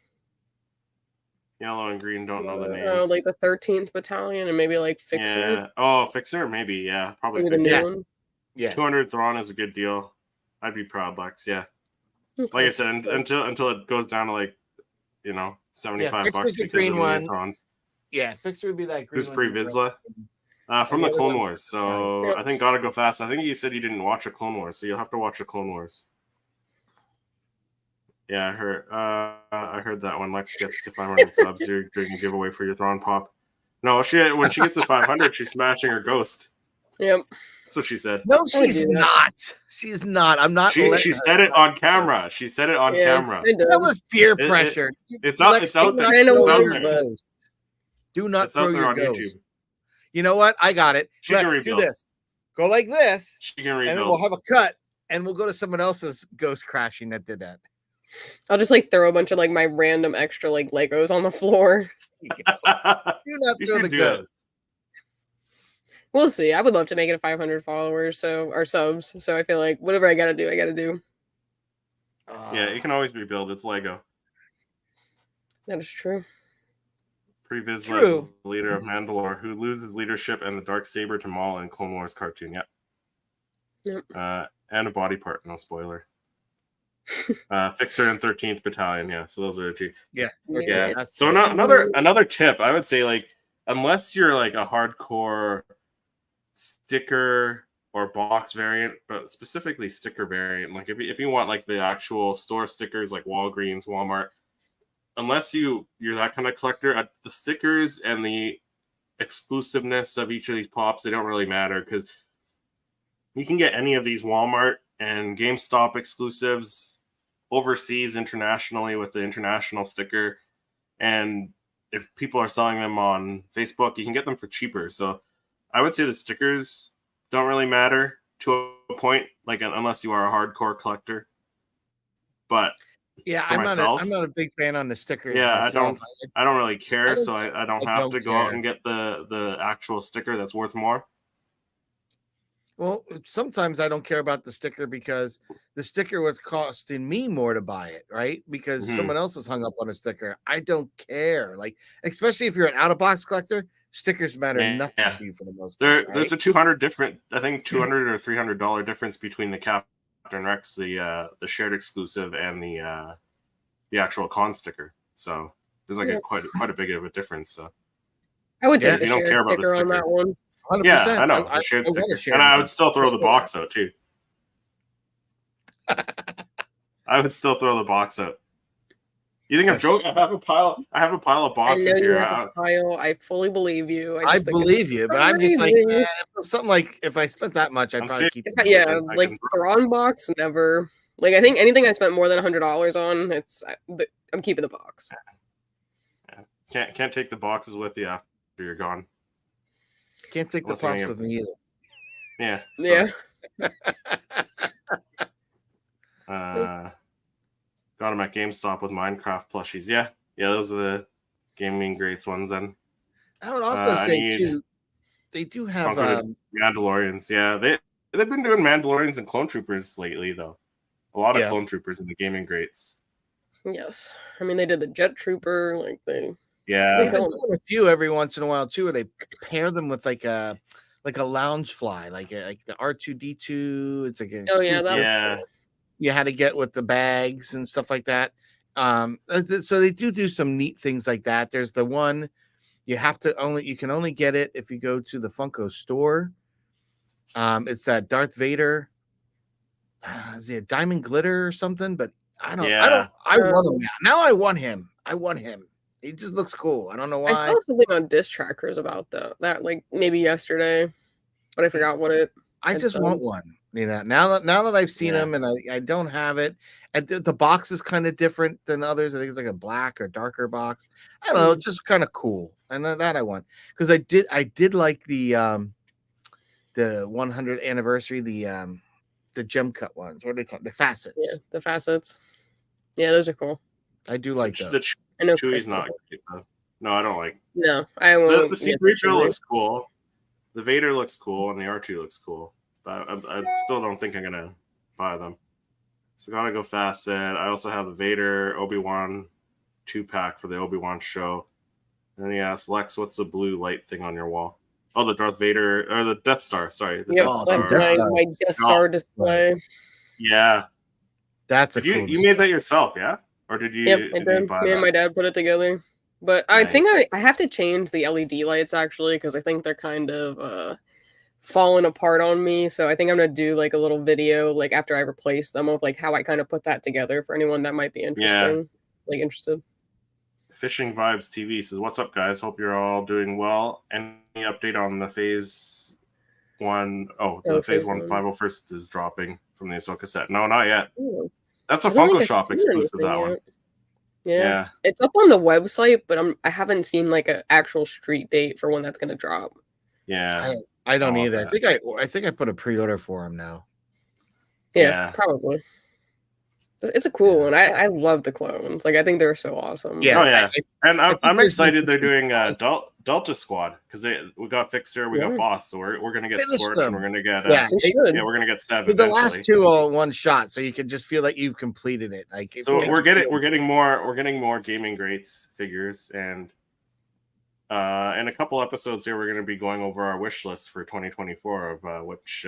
yellow and green don't know the names. The 13th Battalion, and maybe Fixer. Yeah. Oh, Fixer, maybe. Yeah, probably Fixer. Yeah. 200 Thrawn is a good deal. I'd be proud, Lex. Yeah. Like I said, until it goes down to $75 because the green one. Throns. Yeah, Fixer would be that green. Who's pre-Vizsla? From the Clone Wars. So I think Gotta Go Fast. I think you said you didn't watch a Clone Wars, so you'll have to watch a Clone Wars. Yeah, I heard that when Lex gets to 500 subs, you're doing a giveaway for your Thrawn pop. No, when she gets to 500, she's smashing her ghost. Yep. That's what she said. No, she's not. She's not. I'm not. She said it on camera. She said it on camera. That was peer pressure. It's out there. It's out there. Do not it's throw out there your on ghost. YouTube. You know what? I got it. She can Let's do rebuild. this. Go like this, She can and rebuild. then we'll have a cut, and we'll go to someone else's ghost crashing that did that. I'll just like throw a bunch of like my random extra like Legos on the floor. Do not throw the ghost. We'll see. I would love to make it a 500 followers, or subs. So I feel like whatever I gotta do, I gotta do. Yeah, it can always rebuild. It's Lego. That is true. Pre-Vizsla is the leader of Mandalore, who loses leadership and the Darksaber to Maul in Clone Wars cartoon. Yep. And a body part. No spoiler. Fixer in 13th Battalion. Yeah, so those are the two. Yeah. Yeah. So another tip, I would say, like, unless you're like a hardcore sticker or box variant, but specifically sticker variant, like if you want like the actual store stickers like Walgreens, Walmart, unless you're that kind of collector, the stickers and the exclusiveness of each of these pops, they don't really matter, because you can get any of these Walmart and GameStop exclusives overseas internationally with the international sticker, and if people are selling them on Facebook, you can get them for cheaper. So I would say the stickers don't really matter to a point, like unless you are a hardcore collector. But yeah, I'm not a big fan on the stickers. Yeah, myself. I don't really care, so I don't have to go out and get the actual sticker that's worth more. Well, sometimes I don't care about the sticker because the sticker was costing me more to buy it, right? Because someone else is hung up on a sticker. I don't care. Like, especially if you're an out-of-box collector, stickers matter nothing to you for the most part. Right? There's a $200 or $300 difference between the Captain Rex, the shared exclusive, and the actual con sticker. So there's like quite a big of a difference. So I would say if you don't care about the sticker on that one. 100%. Yeah, I know. The shared sticker. And I would still throw the box out too. I would still throw the box out. You think I'm joking? I have a pile of boxes here. I fully believe you. I believe you, but I'm just like something like if I spent that much, I'd probably keep it. Yeah, like Thrawn box, never. Like I think anything I spent more than $100 on, I'm keeping the box. Yeah. Can't take the boxes with you after you're gone. Can't take the pops with me either. Yeah. So. Yeah. Got them at GameStop with Minecraft plushies. Yeah, those are the gaming greats ones. And I would also say too, they do have Mandalorians. Yeah, they've been doing Mandalorians and Clone Troopers lately, though. A lot of Clone Troopers in the gaming greats. Yes, I mean they did the Jet Trooper, like they. Yeah, they've been doing a few every once in a while too, where they pair them with like a lounge fly, like the R2D2. It's like you had to get with the bags and stuff like that. So they do some neat things like that. There's the one you can only get it if you go to the Funko store. It's that Darth Vader. Is he a diamond glitter or something? But I want him now. Now I want him. He just looks cool. I don't know why. I saw something on Disc Trackers about that like maybe yesterday, but I forgot what it. I just want one. You know, now that I've seen them and I don't have it, and the box is kind of different than others. I think it's like a black or darker box. I don't know, it's just kind of cool, and that I want because I did like the 100th anniversary, the gem cut ones. What do they call it? The facets? Yeah, the facets. Yeah, those are cool. I do like those. I know Chewie's not great, though. No, I don't like. No, I won't. The C-3PO looks cool. The Vader looks cool, and the R2 looks cool. But I still don't think I'm gonna buy them. So gotta go fast. And I also have the Vader Obi-Wan 2-pack for the Obi-Wan show. And then he asks Lex, "What's the blue light thing on your wall?" Oh, the Darth Vader or the Death Star. Sorry, the Death Star. My Death Star display. Yeah, that's a. You made that yourself, yeah? Or did you? Yep, I did. Me and my dad put it together. But I think I have to change the LED lights actually because I think they're kind of falling apart on me. So I think I'm gonna do like a little video like after I replace them of like how I kind of put that together for anyone that might be interested. Fishing Vibes TV says, "What's up, guys? Hope you're all doing well. Any update on the Phase 1. Oh, Oh, the Phase Phase 1 1. 501st is dropping from the Ahsoka set. No, not yet. Ooh. That's a I don't Funko think I've Shop seen exclusive, anything that one. yet. Yeah. Yeah. It's up on the website, but I haven't seen like an actual street date for when that's gonna drop. Yeah. I don't want either. that. I think I put a pre-order for him now. Yeah. Probably. It's a cool one. I love the clones. Like I think they're so awesome. Yeah. Oh yeah. And I'm there's excited they're something doing Delta Squad because we got Fixer, we got Boss, so we're gonna get Finish Scorch, them. and we're gonna get we're gonna get Sev the eventually. last two all one shot, so you can just feel like you've completed it. Like so we're getting more gaming greats figures, and in a couple episodes here we're gonna be going over our wish list for 2024 of which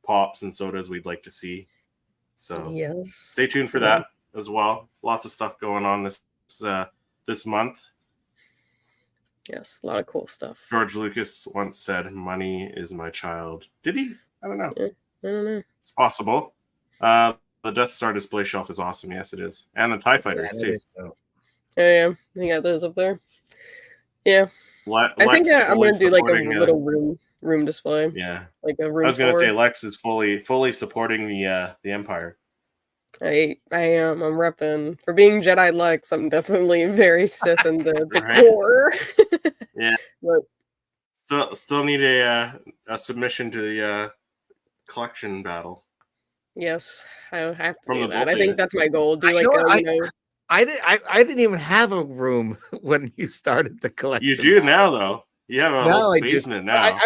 pops and sodas we'd like to see. So yes, stay tuned for that as well. Lots of stuff going on this month. Yes, a lot of cool stuff. George Lucas once said, "Money is my child." Did he? I don't know. Yeah, I don't know. It's possible. The Death Star display shelf is awesome. Yes, it is. And the TIE Fighters, too. Oh, yeah. You got those up there. Yeah. I think I'm going to do like a little room display. Yeah. Like a room I was going to tour. say, Lex is fully supporting the Empire. I am. I'm repping. For being Jedi Lex, I'm definitely very Sith in the Right. core. Yeah. But still need a submission to the collection battle. yes, I have to From do the that. both I of think you. that's my goal. Do like I didn't even have a room when you started the collection. You do now, though. You have a whole basement now.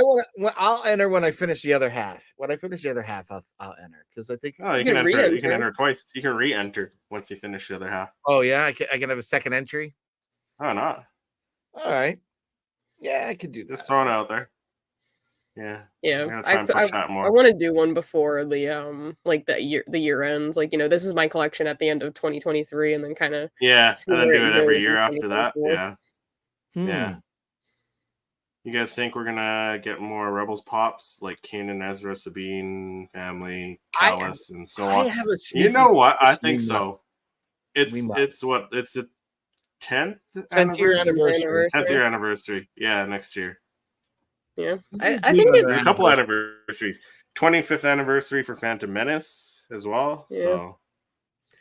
I'll enter when I finish the other half. When I finish the other half, I'll enter because I think. Oh, you can enter. You can enter twice. You can re-enter once you finish the other half. Oh yeah, I can have a second entry. Oh, not. All right. Yeah, I could do that. Just throwing it out there. Yeah. Yeah, I want to do one before the like the year ends. Like this is my collection at the end of 2023, and then kind of and then do it every year after that. Yeah. Yeah. You guys think we're gonna get more Rebels pops like Kanan, Ezra, Sabine, family, Callus, and so on? You know what? I think so. It's the 10th year anniversary. 10th year anniversary. Yeah, next year. Yeah, I think there's a couple anniversaries. 25th anniversary for Phantom Menace as well. Yeah. So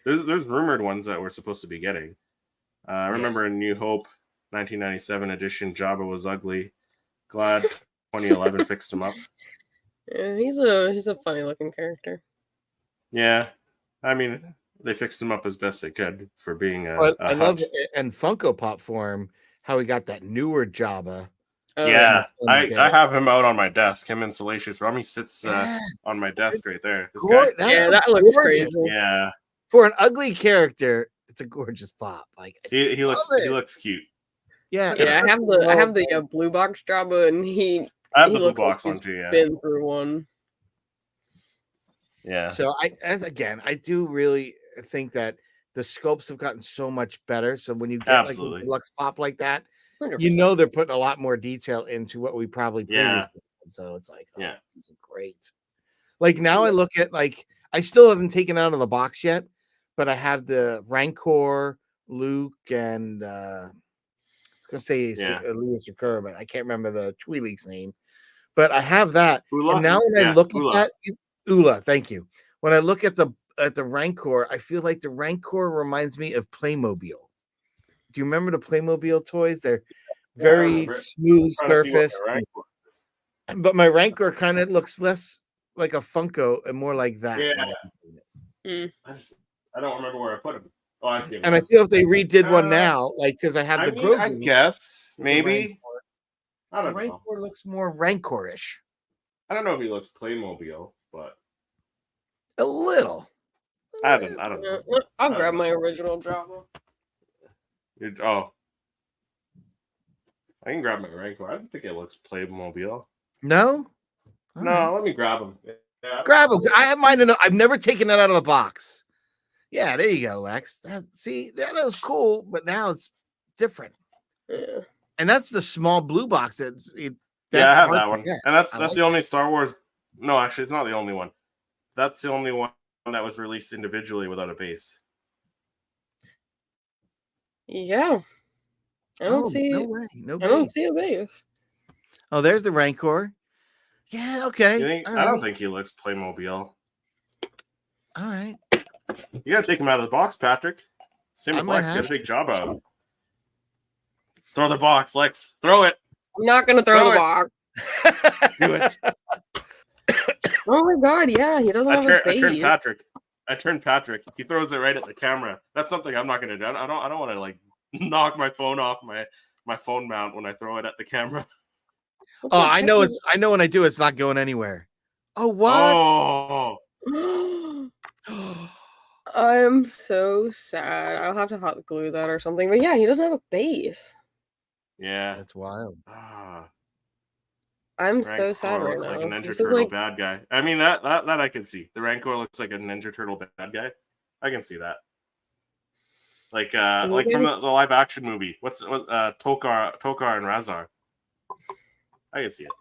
there's rumored ones that we're supposed to be getting. I remember in New Hope 1997 edition, Jabba was ugly. Glad 2011 fixed him up. Yeah, he's a funny looking character. Yeah, I mean they fixed him up as best they could for being I love in Funko Pop form how he got that newer Jabba. Yeah, I have him out on my desk. Him and Salacious Rummy sits on my desk right there. This guy? Yeah, that looks crazy. Yeah, for an ugly character, it's a gorgeous pop. Like he looks cute. Yeah. I have the blue box Jabba, and I have the blue box one too. Yeah, been through one. Yeah. So I do really think that the scopes have gotten so much better. So when you get like a deluxe pop like that, 100%. they're putting a lot more detail into what we probably previously did. So it's like, these are great. Like now I look at I still haven't taken out of the box yet, but I have the Rancor, Luke, and I was gonna say Lewis Recur, but I can't remember the Twi'lek's name. But I have that. Ula. And now when I look at that, Ula, thank you. When I look at the Rancor, I feel like the Rancor reminds me of Playmobil. Do you remember the Playmobil toys? They're very smooth surface. But my Rancor kind of looks less like a Funko and more like that. Yeah. I don't remember where I put him. Oh, I see him. And I feel if they redid one now, because I have the Grogu. I guess maybe. I don't know. Rancor looks more Rancor-ish. I don't know if he looks Playmobil, but a little. I don't know. I'll grab my original Jabba. I can grab my Rancor. I don't think it looks Playmobil. No? No, let me grab him. Yeah. Grab him. I have mine. I've never taken it out of the box. Yeah, there you go, Lex. That was cool, but now it's different. Yeah. And that's the small blue box. I have that one. And that's the only Star Wars. No, actually, it's not the only one. That's the only one that was released individually without a base. Yeah. I don't see. No way. No base. I don't see a base. Oh, there's the Rancor. Yeah, okay. You think? I don't think he looks Playmobil. All right. You gotta take him out of the box, Patrick. Same with I might Lex. have Gotta take Jabba. Throw the box, Lex. Throw it. I'm not gonna throw the it. box. Do it. Oh my god, yeah, he doesn't have a I turned base. Patrick. He throws it right at the camera. That's something I'm not gonna do. I don't want to like knock my phone off my phone mount when I throw it at the camera. Oh, I know when I do it's not going anywhere. Oh, what? Oh. I'm so sad. I'll have to hot glue that or something. But yeah, he doesn't have a base. Yeah. That's wild. I'm so sad right looks now. like a Ninja This Turtle is bad guy. I mean that I can see. The Rancor looks like a Ninja Turtle bad guy. I can see that. Like from the live action movie. What's Tokar and Razar? I can see it.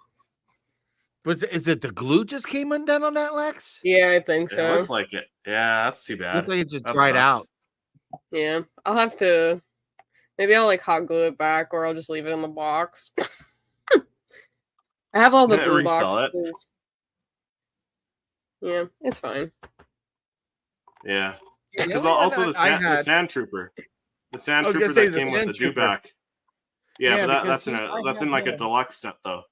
Is it the glue just came undone on that, Lex? Yeah, I think so. It looks like it. Yeah, that's too bad. Looks like it just That dried out. sucks. Yeah, I'll have to. Maybe I'll like hot glue it back, or I'll just leave it in the box. I have all the glue boxes. Yeah, it's fine. Yeah, because also the Sand Trooper, that came with the dewback. Yeah, but that's in like a deluxe set though.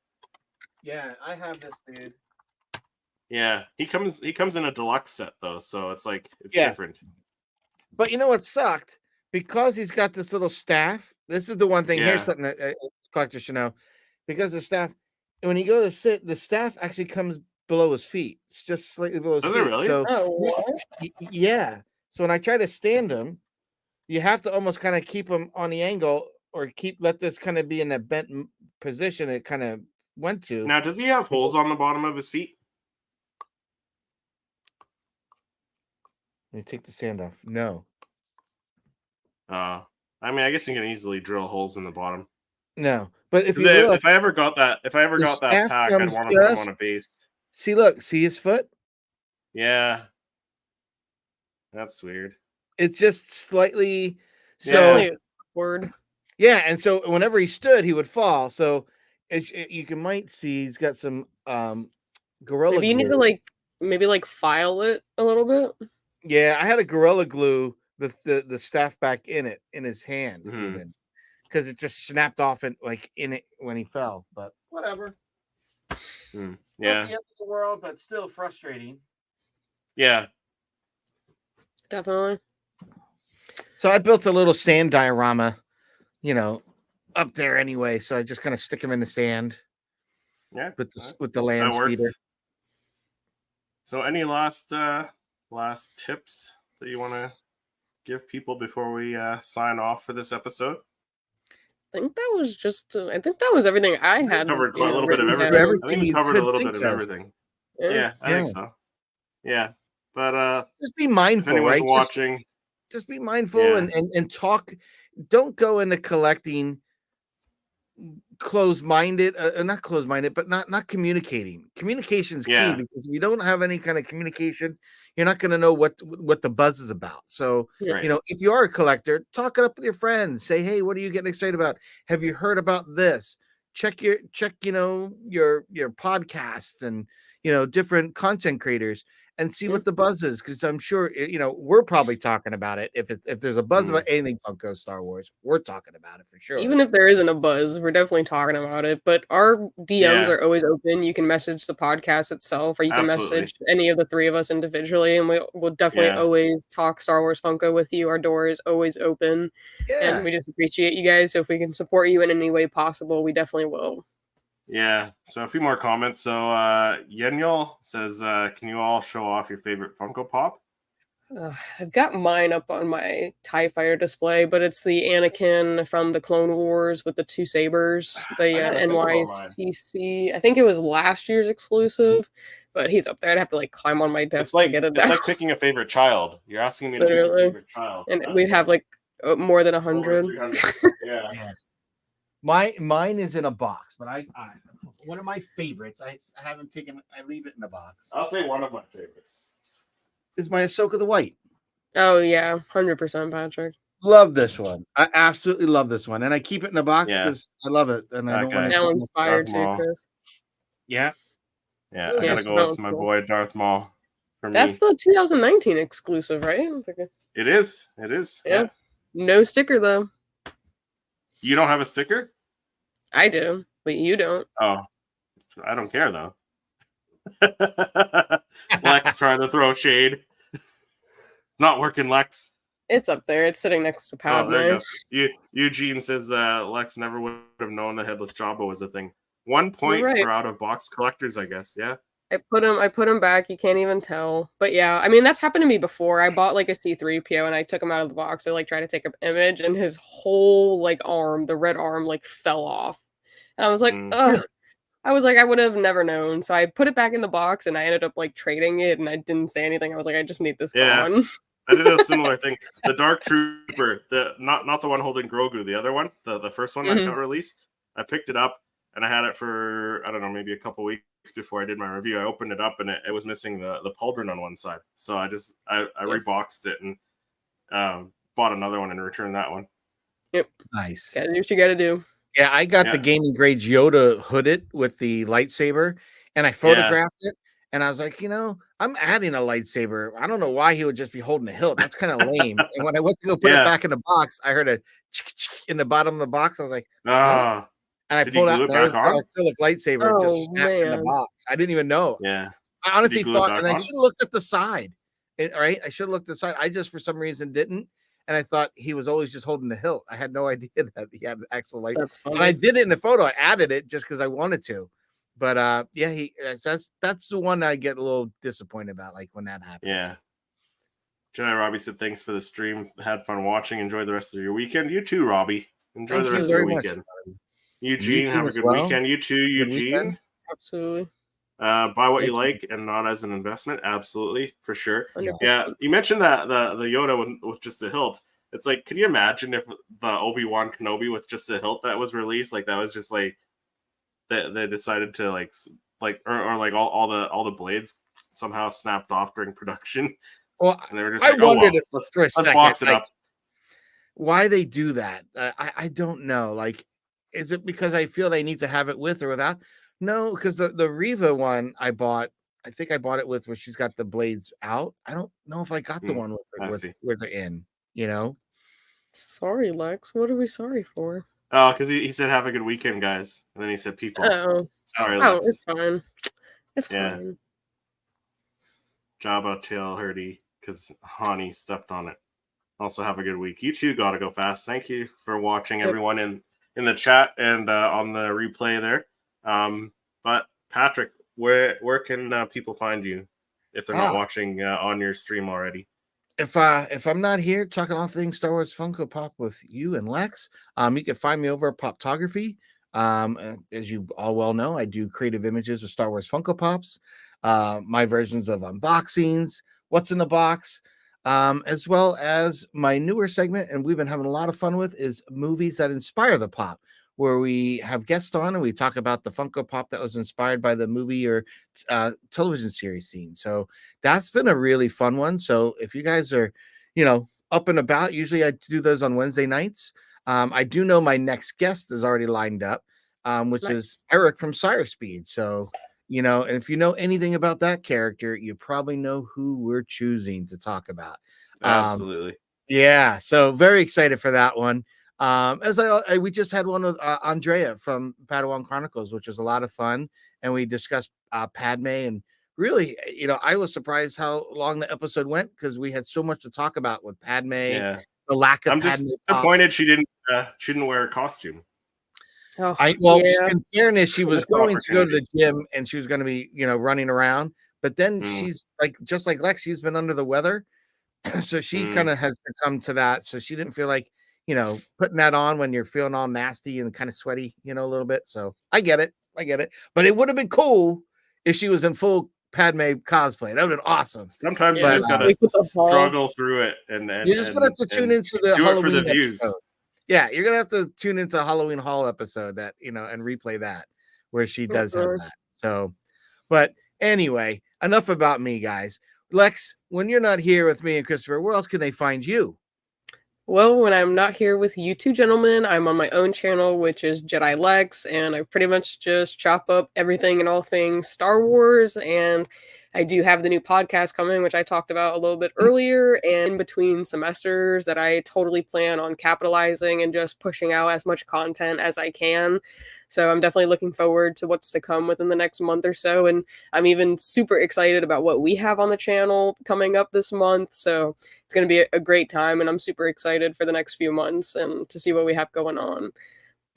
Yeah, I have this dude. Yeah, he comes in a deluxe set though, so it's like it's different. But you know what sucked? Because he's got this little staff. This is the one thing. Here's something that collectors should know. Because the staff, when you go to sit, the staff actually comes below his feet. It's just slightly below his feet. Does it really? So, yeah. So when I try to stand him, you have to almost kind of keep him on the angle, or let this kind of be in a bent position it kind of went to. Now, does he have holes on the bottom of his feet? Let me take the sand off. No. I mean, I guess you can easily drill holes in the bottom. No, but if I ever got that pack, I'd want to put him on a base. See his foot? Yeah, that's weird. It's just slightly word. Yeah, and so whenever he stood, he would fall. So you might see he's got some Gorilla Maybe you glue. need to maybe file it a little bit. Yeah, I had a Gorilla Glue the staff back in his hand, because it just snapped off in it when he fell. But whatever. Yeah, not the end of the world, but still frustrating. Yeah, definitely. So I built a little sand diorama, up there anyway. So I just kind of stick him in the sand. Yeah, with the land speeder. So any last tips that you want to give people before we sign off for this episode? I think that was that was everything I had. Covered quite a little bit of everything. I think we covered a little bit of everything. Yeah, I think so. Yeah, but just be mindful, if anyone's right? watching, just be mindful and talk. Don't go into collecting closed-minded, not closed-minded, but not communicating. Communication's key, because if you don't have any kind of communication, you're not going to know what the buzz is about. So, if you are a collector, talk it up with your friends. Say, hey, what are you getting excited about? Have you heard about this? Check your podcasts and different content creators and see what the buzz is, because I'm sure we're probably talking about it. If there's a buzz about anything Funko Star Wars, we're talking about it for sure. Even if there isn't a buzz, we're definitely talking about it. But our DMs are always open. You can message the podcast itself, or you can message any of the three of us individually, and we'll definitely always talk Star Wars Funko with you. Our door is always open, and we just appreciate you guys. So if we can support you in any way possible, we definitely will. Yeah, so a few more comments. So Yenyol says, can you all show off your favorite Funko Pop? I've got mine up on my TIE Fighter display, but it's the Anakin from the Clone Wars with the two sabers, the NYCC. I think it was last year's exclusive, but he's up there. I'd have to climb on my desk to get it down. It's like picking a favorite child. You're asking me to pick a favorite child. And we have more than 100. Yeah. Mine is in a box, but I one of my favorites. I leave it in a box. I'll say one of my favorites is my Ahsoka the White. Oh yeah, 100%, Patrick. Love this one. I absolutely love this one, and I keep it in a box because I love it, and I don't want to. That one's fire too, Chris. Yeah. Yeah, I gotta go with my boy Darth Maul. That's the 2019 exclusive, right? It is. It is. Yeah. No sticker though. You don't have a sticker? I do, but you don't. Oh, I don't care though. Lex trying to throw shade. Not working, Lex. It's up there. It's sitting next to Padme. Oh, there you go. Eugene says Lex never would have known the headless Jabba was a thing. 1 point for out of box collectors, I guess. Yeah. I put him back. You can't even tell. But yeah, I mean that's happened to me before. I bought like a C-3PO and I took him out of the box. I like tried to take an image and his whole like arm, the red arm, like fell off. And I was like, ugh. I was like, I would have never known. So I put it back in the box and I ended up like trading it and I didn't say anything. I was like, I just need this gone. I did a similar thing. The Dark Trooper, not the one holding Grogu, the other one, the first one that got released. I picked it up and I had it for, I don't know, maybe a couple weeks before I did my review. I opened it up and it was missing the pauldron on one side. So I reboxed it and bought another one and returned that one. Yep. Nice. Gotta do what you gotta do. Yeah, I got the gaming grade Yoda hooded with the lightsaber and I photographed it. And I was like, I'm adding a lightsaber. I don't know why he would just be holding a hilt. That's kind of lame. And when I went to go put it back in the box, I heard a in the bottom of the box. I was like, oh. And I pulled out the acrylic lightsaber just snapped in the box. I didn't even know. Yeah. I honestly thought, and I should have looked at the side. Right? I should have looked at the side. I just, for some reason, didn't. And I thought he was always just holding the hilt. I had no idea that he had the actual light. That's funny. And I did it in the photo. I added it just because I wanted to. But that's the one I get a little disappointed about, like when that happens. Yeah. Jedi Robbie said, thanks for the stream. Had fun watching. Enjoy the rest of your weekend. You too, Robbie. Enjoy the rest of your weekend. Eugene, have a good weekend. You too, Eugene. Absolutely. Buy what you like and not as an investment. Absolutely, for sure. Yeah, you mentioned that the Yoda with just a hilt. It's like, can you imagine if the Obi-Wan Kenobi with just a hilt that was released, like that was just like they decided to like all the blades somehow snapped off during production. Well, and they were just I wondered if let's for a second, box it up. Why they do that. I don't know. Like, is it because I feel they need to have it with or without? No, because the Reva one I bought, I think I bought it with where she's got the blades out. I don't know if I got the one with where they're in, Sorry, Lex. What are we sorry for? Oh, because he said have a good weekend, guys. And then he said people. Oh. Sorry, Lex. It's fine. It's fine. Jabba tail hurdy because Hani stepped on it. Also have a good week. You too gotta go fast. Thank you for watching, everyone in the chat and on the replay there. But Patrick, where can people find you if they're not watching on your stream already? If I'm not here talking all things Star Wars Funko Pop with you and Lex, you can find me over at Poptography. As you all well know, I do creative images of Star Wars Funko Pops, my versions of unboxings, what's in the box, as well as my newer segment, and we've been having a lot of fun with, is movies that inspire the pop, where we have guests on and we talk about the Funko Pop that was inspired by the movie or television series scene. So that's been a really fun one. So if you guys are, up and about, usually I do those on Wednesday nights. I do know my next guest is already lined up, which is Eric from Sire Speed. So, and if you know anything about that character, you probably know who we're choosing to talk about. Absolutely. Yeah. So very excited for that one. We just had one with Andrea from Padawan Chronicles, which was a lot of fun, and we discussed Padme, and really, I was surprised how long the episode went because we had so much to talk about with Padme. Yeah. The lack of I'm Padme. Just disappointed she didn't wear a costume. In fairness, she was going to go to the gym and she was going to be, running around, but then she's just like Lex, she's been under the weather, so she kind of has come to that. So she didn't feel like, putting that on when you're feeling all nasty and kind of sweaty, a little bit. So I get it. But it would have been cool if she was in full Padme cosplay. That would have been awesome. Sometimes you just gotta struggle through it, and you're just gonna have to tune into the Halloween episode. Yeah, you're gonna have to tune into a Halloween Haul episode that and replay that where she does have that. So, but anyway, enough about me, guys. Lex, when you're not here with me and Christopher, where else can they find you? Well, when I'm not here with you two gentlemen, I'm on my own channel, which is Jedi Lex, and I pretty much just chop up everything and all things Star Wars. And I do have the new podcast coming, which I talked about a little bit earlier, and in between semesters that I totally plan on capitalizing and just pushing out as much content as I can. So I'm definitely looking forward to what's to come within the next month or so. And I'm even super excited about what we have on the channel coming up this month. So it's going to be a great time, and I'm super excited for the next few months and to see what we have going on.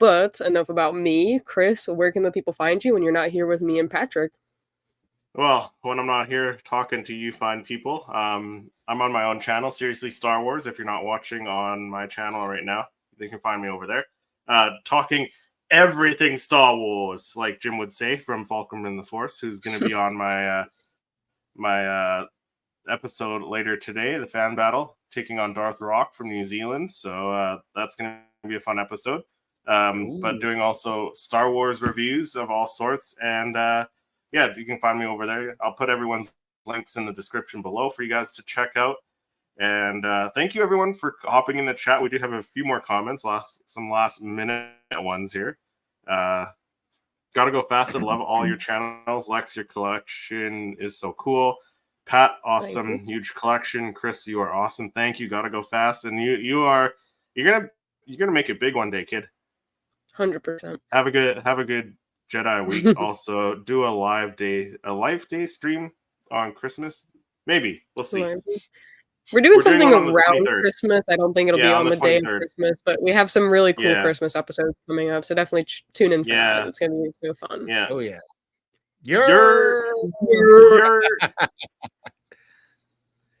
But enough about me. Chris, where can the people find you when you're not here with me and Patrick? Well, when I'm not here talking to you fine people, I'm on my own channel, Seriously Star Wars. If you're not watching on my channel right now, you can find me over there. Talking everything Star Wars, like Jim would say, from Fulcrum and the Force, who's going to be on my my episode later today, the fan battle, taking on Darth Rock from New Zealand. So that's going to be a fun episode. But doing also Star Wars reviews of all sorts. And yeah, you can find me over there. I'll put everyone's links in the description below for you guys to check out. And thank you, everyone, for hopping in the chat. We do have a few more comments, some last minute ones here. Gotta go fast. I love all your channels. Lex, your collection is so cool. Pat, awesome, huge collection. Chris, you are awesome. Thank you. Gotta go fast. And you're gonna make it big one day, kid. 100%. Have a good Jedi week. Also, do a live day stream on Christmas. Maybe we'll see. We're doing something around Christmas. I don't think it'll be on the day of 23rd. Christmas, but we have some really cool Christmas episodes coming up. So definitely tune in for that. It's gonna be so fun. Yeah. Oh yeah.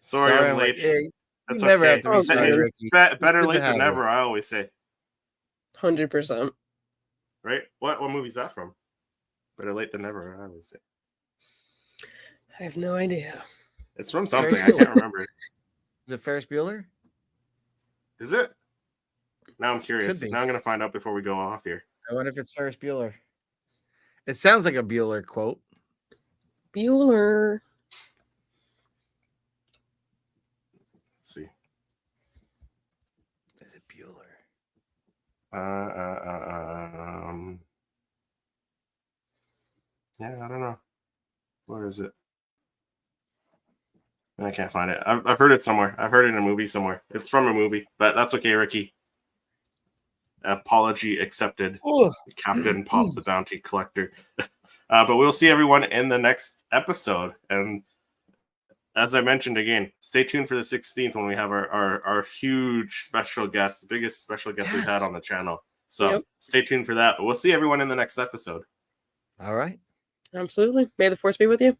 Sorry, I'm late. That's never okay. have to be sorry, Ricky. Better late than never, I always say. 100%. Right? What movie's that from? Better late than never, I always say. I have no idea. It's from something. I can't remember. Is it Ferris Bueller? Is it? Now I'm curious. Could be. Now I'm going to find out before we go off here. I wonder if it's Ferris Bueller. It sounds like a Bueller quote. Bueller. Let's see. Is it Bueller? Yeah, I don't know. Where is it? I can't find it. I've heard it somewhere. I've heard it in a movie somewhere. It's from a movie, but that's okay, Ricky. Apology accepted. Oh. Captain Pop the Bounty Collector. But we'll see everyone in the next episode. And as I mentioned again, stay tuned for the 16th when we have our huge special guest, the biggest special guest we've had on the channel. So stay tuned for that. But we'll see everyone in the next episode. All right. Absolutely. May the Force be with you.